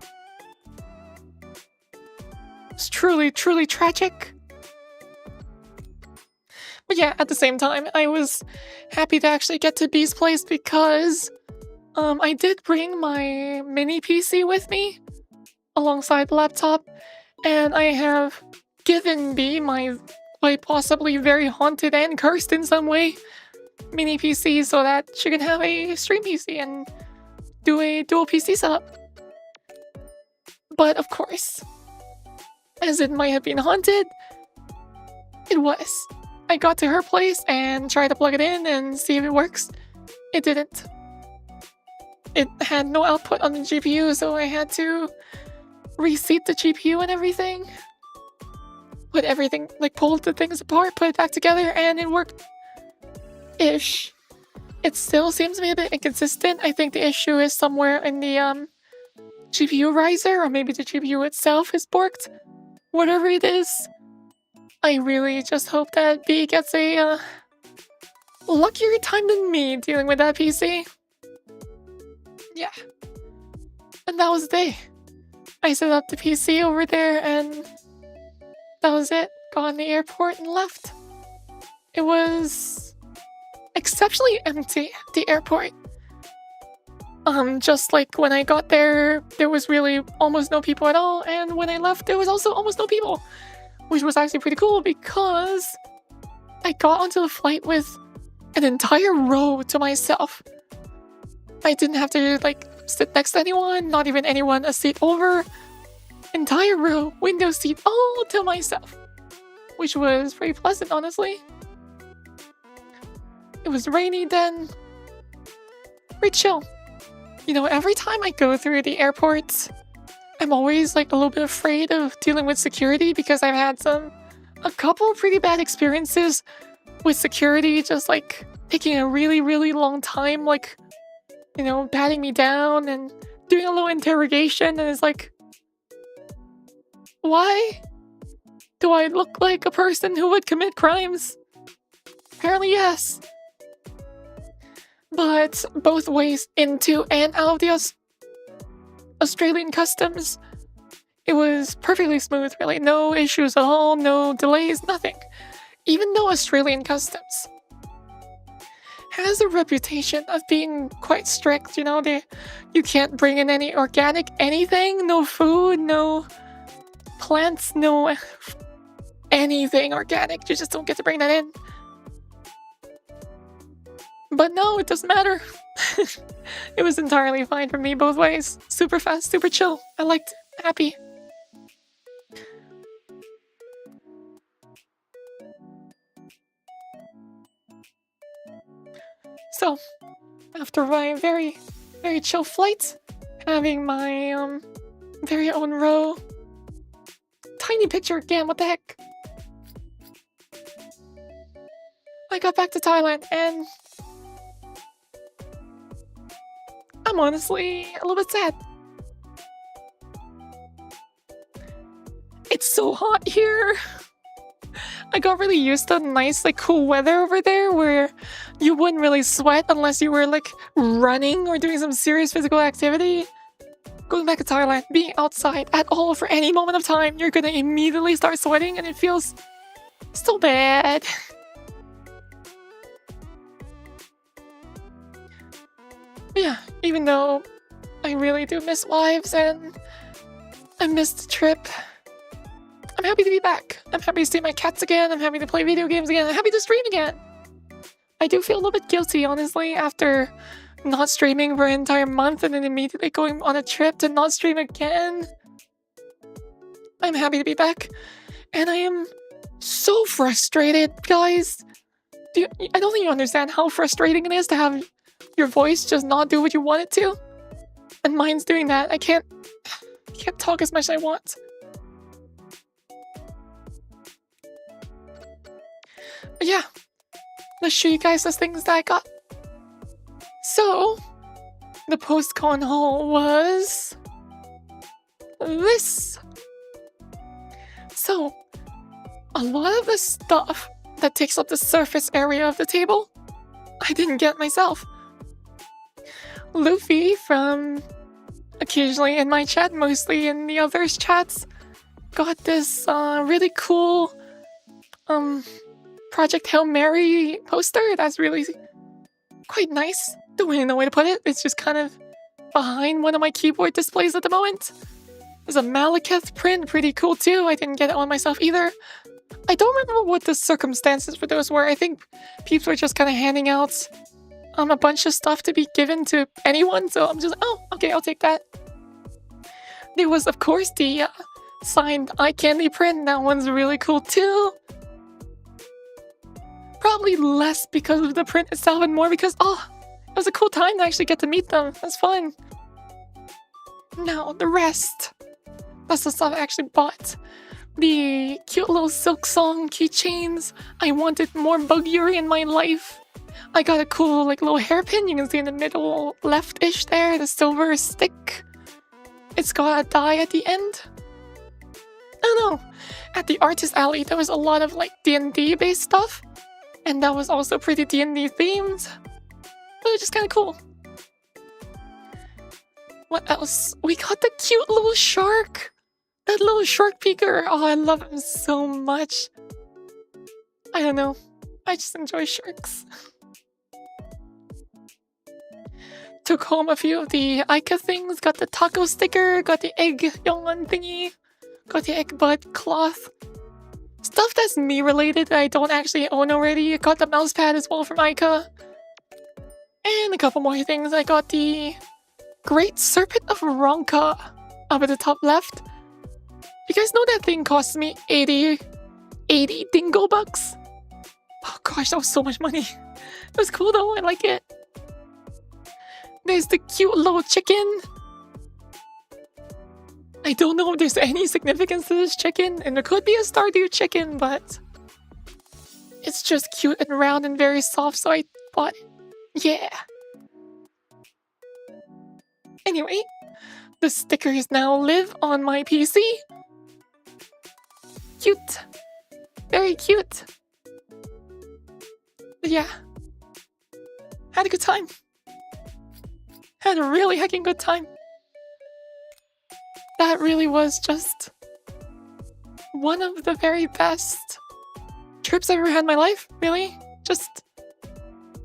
It's truly, truly tragic. But yeah, at the same time, I was happy to actually get to B's place because I did bring my mini PC with me alongside the laptop, and I have given B my quite possibly very haunted and cursed in some way mini PC so that she can have a stream PC and do a dual PC setup. But of course, as it might have been haunted, it was. I got to her place and tried to plug it in and see if it works. It didn't. It had no output on the GPU, so I had to reseat the GPU and everything. Put everything, like pulled the things apart, put it back together, and it worked. Ish. It still seems to be a bit inconsistent. I think the issue is somewhere in the GPU riser, or maybe the GPU itself is borked. Whatever it is, I really just hope that B gets a luckier time than me dealing with that PC. Yeah. And that was the day. I set up the PC over there and that was it. Got in the airport and left. It was exceptionally empty, the airport. Just like when I got there, there was really almost no people at all, and when I left, there was also almost no people. Which was actually pretty cool because I got onto the flight with an entire row to myself. I didn't have to, like, sit next to anyone, not even anyone a seat over. Entire row, window seat, all to myself. Which was very pleasant, honestly. It was rainy then. Very chill. You know, every time I go through the airports, I'm always like a little bit afraid of dealing with security because I've had a couple pretty bad experiences with security, just like taking a really, really long time, like, you know, patting me down and doing a little interrogation, and it's like, why do I look like a person who would commit crimes? Apparently, yes. But both ways into and out of the Australian customs, it was perfectly smooth, really. No issues at all, no delays, nothing. Even though Australian customs has a reputation of being quite strict, you know, you can't bring in any organic anything, no food, no plants, no anything organic, you just don't get to bring that in. But no, it doesn't matter. It was entirely fine for me both ways. Super fast, super chill. I liked it. Happy. So, after my very, very chill flight, having my very own row. Tiny picture again, what the heck? I got back to Thailand and I'm honestly a little bit sad. It's so hot here. I got really used to nice, like, cool weather over there where you wouldn't really sweat unless you were, like, running or doing some serious physical activity. Going back to Thailand, being outside at all for any moment of time, you're gonna immediately start sweating and it feels so bad. Yeah, even though I really do miss wives and I missed the trip, I'm happy to be back. I'm happy to see my cats again. I'm happy to play video games again. I'm happy to stream again. I do feel a little bit guilty, honestly, after not streaming for an entire month and then immediately going on a trip to not stream again. I'm happy to be back. And I am so frustrated, guys. I don't think you understand how frustrating it is to have your voice just not do what you want it to. And mine's doing that. I can't talk as much as I want. But yeah, let's show you guys the things that I got. So, the post-con haul was this. So, a lot of the stuff that takes up the surface area of the table, I didn't get myself. Luffy from occasionally in my chat, mostly in the others' chats, got this really cool Project Hail Mary poster that's really quite nice. Don't really know where to put it. It's just kind of behind one of my keyboard displays at the moment. There's a Malekith print, pretty cool too. I didn't get it on myself either. I don't remember what the circumstances for those were. I think peeps were just kind of handing out a bunch of stuff to be given to anyone, so I'm just, oh, okay, I'll take that. There was, of course, the signed eye candy print. That one's really cool too. Probably less because of the print itself and more because, oh, it was a cool time to actually get to meet them. That's fun. Now, the rest. That's the stuff I actually bought. The cute little Silk Song keychains. I wanted more Bug Yuri in my life. I got a cool like little hairpin. You can see in the middle left-ish there, the silver stick. It's got a die at the end. I don't know. At the artist alley, there was a lot of like D&D based stuff, and that was also pretty D&D themed. But it's just kind of cool. What else? We got the cute little shark. That little shark peeker. Oh, I love him so much. I don't know. I just enjoy sharks. Took home a few of the Ica things. Got the taco sticker. Got the egg yongan thingy. Got the egg bud cloth. Stuff that's me related that I don't actually own already. Got the mouse pad as well from Ica. And a couple more things. I got the Great Serpent of Ronka up at the top left. You guys know that thing cost me 80 dingo bucks? Oh gosh, that was so much money. It was cool though, I like it. There's the cute little chicken. I don't know if there's any significance to this chicken, and there could be a Stardew chicken, but it's just cute and round and very soft, so I bought it. Yeah. Anyway, the stickers now live on my PC. Cute. Very cute. But yeah. Had a good time. Had a really heckin' good time. That really was just one of the very best trips I've ever had in my life, really. Just,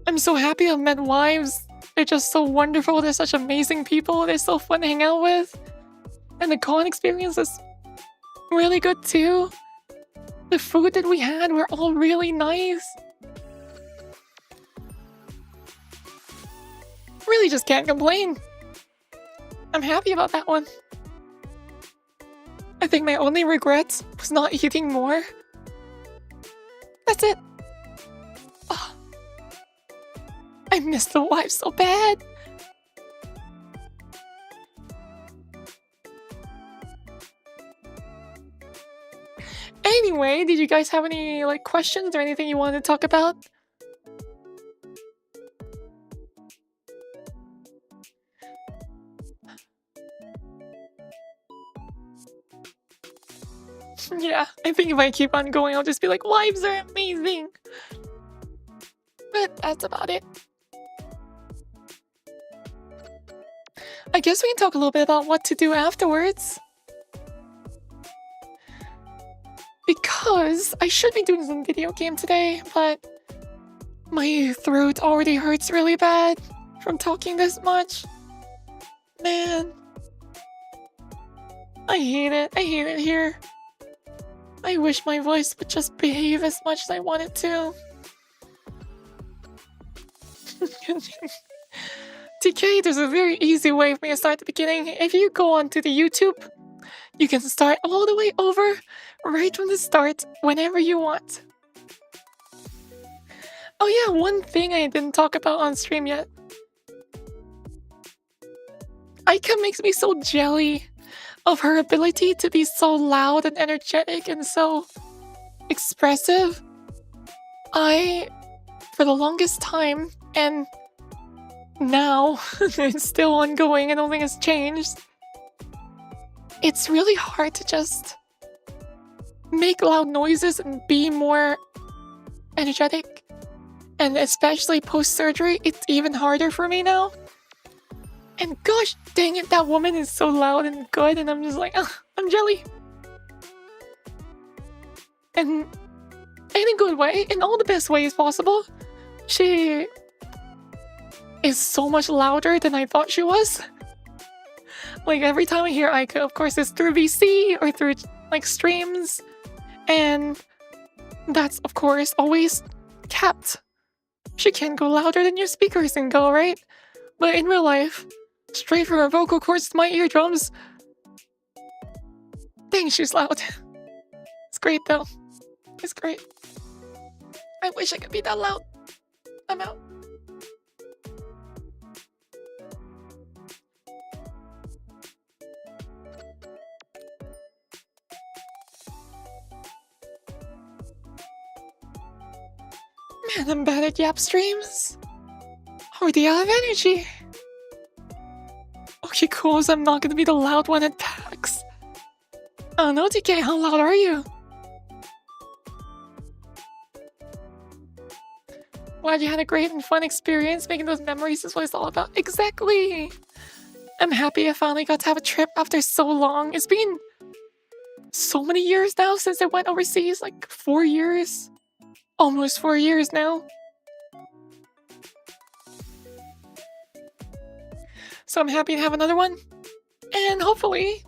I'm so happy I've met wives. They're just so wonderful. They're such amazing people. They're so fun to hang out with. And the con experience is really good too. The food that we had were all really nice. Really just can't complain. I'm happy about that one. I think my only regret was not eating more. That's it. Oh, I miss the wife so bad. Anyway, did you guys have any like questions or anything you wanted to talk about? Yeah, I think if I keep on going, I'll just be like, wives are amazing. But that's about it. I guess we can talk a little bit about what to do afterwards. Because I should be doing some video game today, but my throat already hurts really bad from talking this much. Man. I hate it. I hate it here. I wish my voice would just behave as much as I want it to. TK, there's a very easy way for me to start at the beginning. If you go onto the YouTube, you can start all the way over, right from the start, whenever you want. Oh yeah, one thing I didn't talk about on stream yet. Aika makes me so jelly of her ability to be so loud and energetic and so expressive. For the longest time, and now it's still ongoing, I don't think it's changed. It's really hard to just make loud noises and be more energetic. And especially post-surgery, it's even harder for me now. And gosh dang it, that woman is so loud and good, and I'm just like, I'm jelly. And in a good way, in all the best ways possible. She is so much louder than I thought she was. Like every time I hear Aika, of course it's through VC or through like streams. And that's of course always capped. She can go louder than your speakers can go, right? But in real life, straight from her vocal cords to my eardrums. Dang, she's loud. It's great though. It's great. I wish I could be that loud. I'm out. Man, And embedded Yap streams? Or the out of energy? Okay, cool, so I'm not gonna be the loud one at PAX. Oh no, DK, how loud are you? Glad you had a great and fun experience. Making those memories is what it's all about. Exactly! I'm happy I finally got to have a trip after so long. It's been so many years now since I went overseas. Like 4 years. Almost 4 years now. So I'm happy to have another one. And hopefully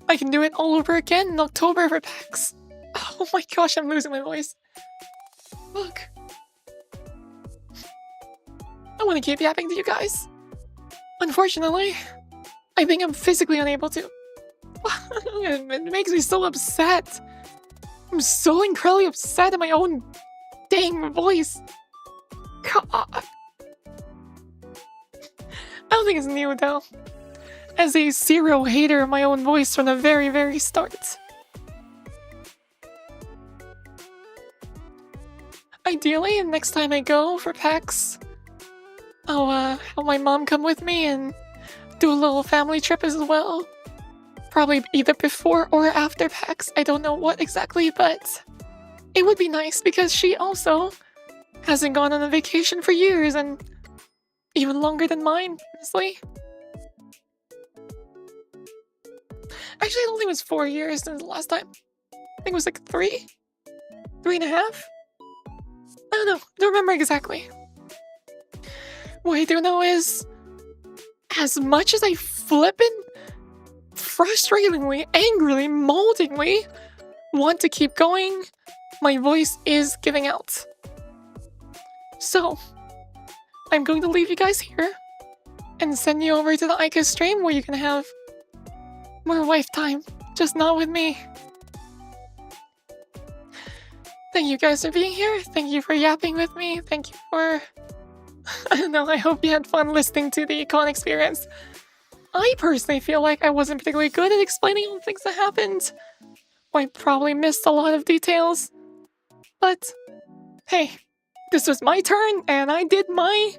I can do it all over again in October for PAX. Oh my gosh, I'm losing my voice. Look. I want to keep yapping to you guys. Unfortunately, I think I'm physically unable to. It makes me so upset. I'm so incredibly upset at my own dang voice. God. I don't think it's new though. As a serial hater of my own voice from the very, very start. Ideally, next time I go for PAX, I'll have my mom come with me and do a little family trip as well. Probably either before or after PAX. I don't know what exactly, but it would be nice because she also hasn't gone on a vacation for years and even longer than mine, honestly. Actually, I don't think it was 4 years since the last time. I think it was like 3? 3.5? I don't know. Don't remember exactly. What I do know is, as much as I flippin', frustratingly, angrily, moldingly want to keep going, my voice is giving out. So, I'm going to leave you guys here and send you over to the Ica stream where you can have more wife time, just not with me. Thank you guys for being here. Thank you for yapping with me. Thank you for... I don't know, I hope you had fun listening to the con experience. I personally feel like I wasn't particularly good at explaining all the things that happened. I probably missed a lot of details. But, hey, this was my turn and I did my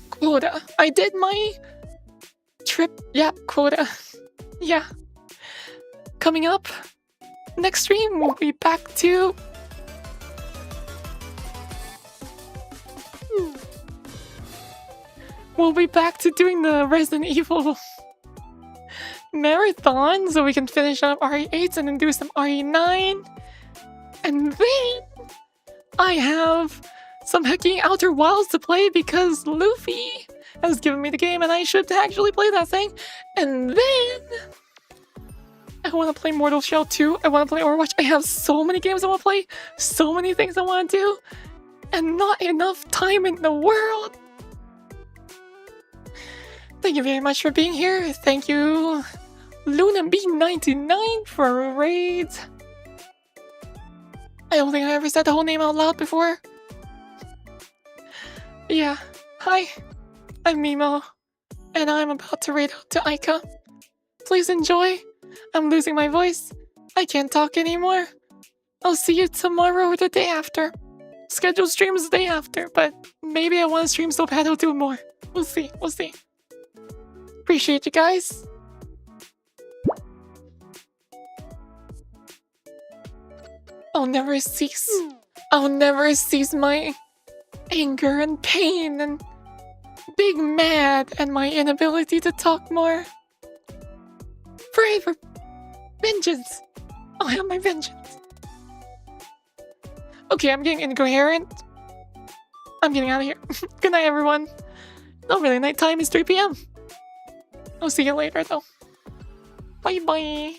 quota. I did my trip yap quota. Yeah. Coming up, next stream we'll be back to... We'll be back to doing the Resident Evil marathon so we can finish up RE8 and then do some RE9. And then I have some Hacking Outer Wilds to play because Luffy has given me the game and I should actually play that thing. And then I want to play Mortal Shell 2. I want to play Overwatch. I have so many games I want to play, so many things I want to do, and not enough time in the world. Thank you very much for being here. Thank you, LunaB99, for a raid. I don't think I ever said the whole name out loud before. Yeah, hi, I'm Mimo, and I'm about to raid out to Ica. Please enjoy. I'm losing my voice. I can't talk anymore. I'll see you tomorrow or the day after. Scheduled streams the day after, but maybe I want to stream so bad I'll do more. We'll see, we'll see. Appreciate you guys. I'll never cease. I'll never cease my anger and pain and big mad and my inability to talk more. Forever. Vengeance. I'll have my vengeance. Okay, I'm getting incoherent. I'm getting out of here. Good night, everyone. Not really nighttime, it's 3 p.m. I'll see you later, though. Bye-bye.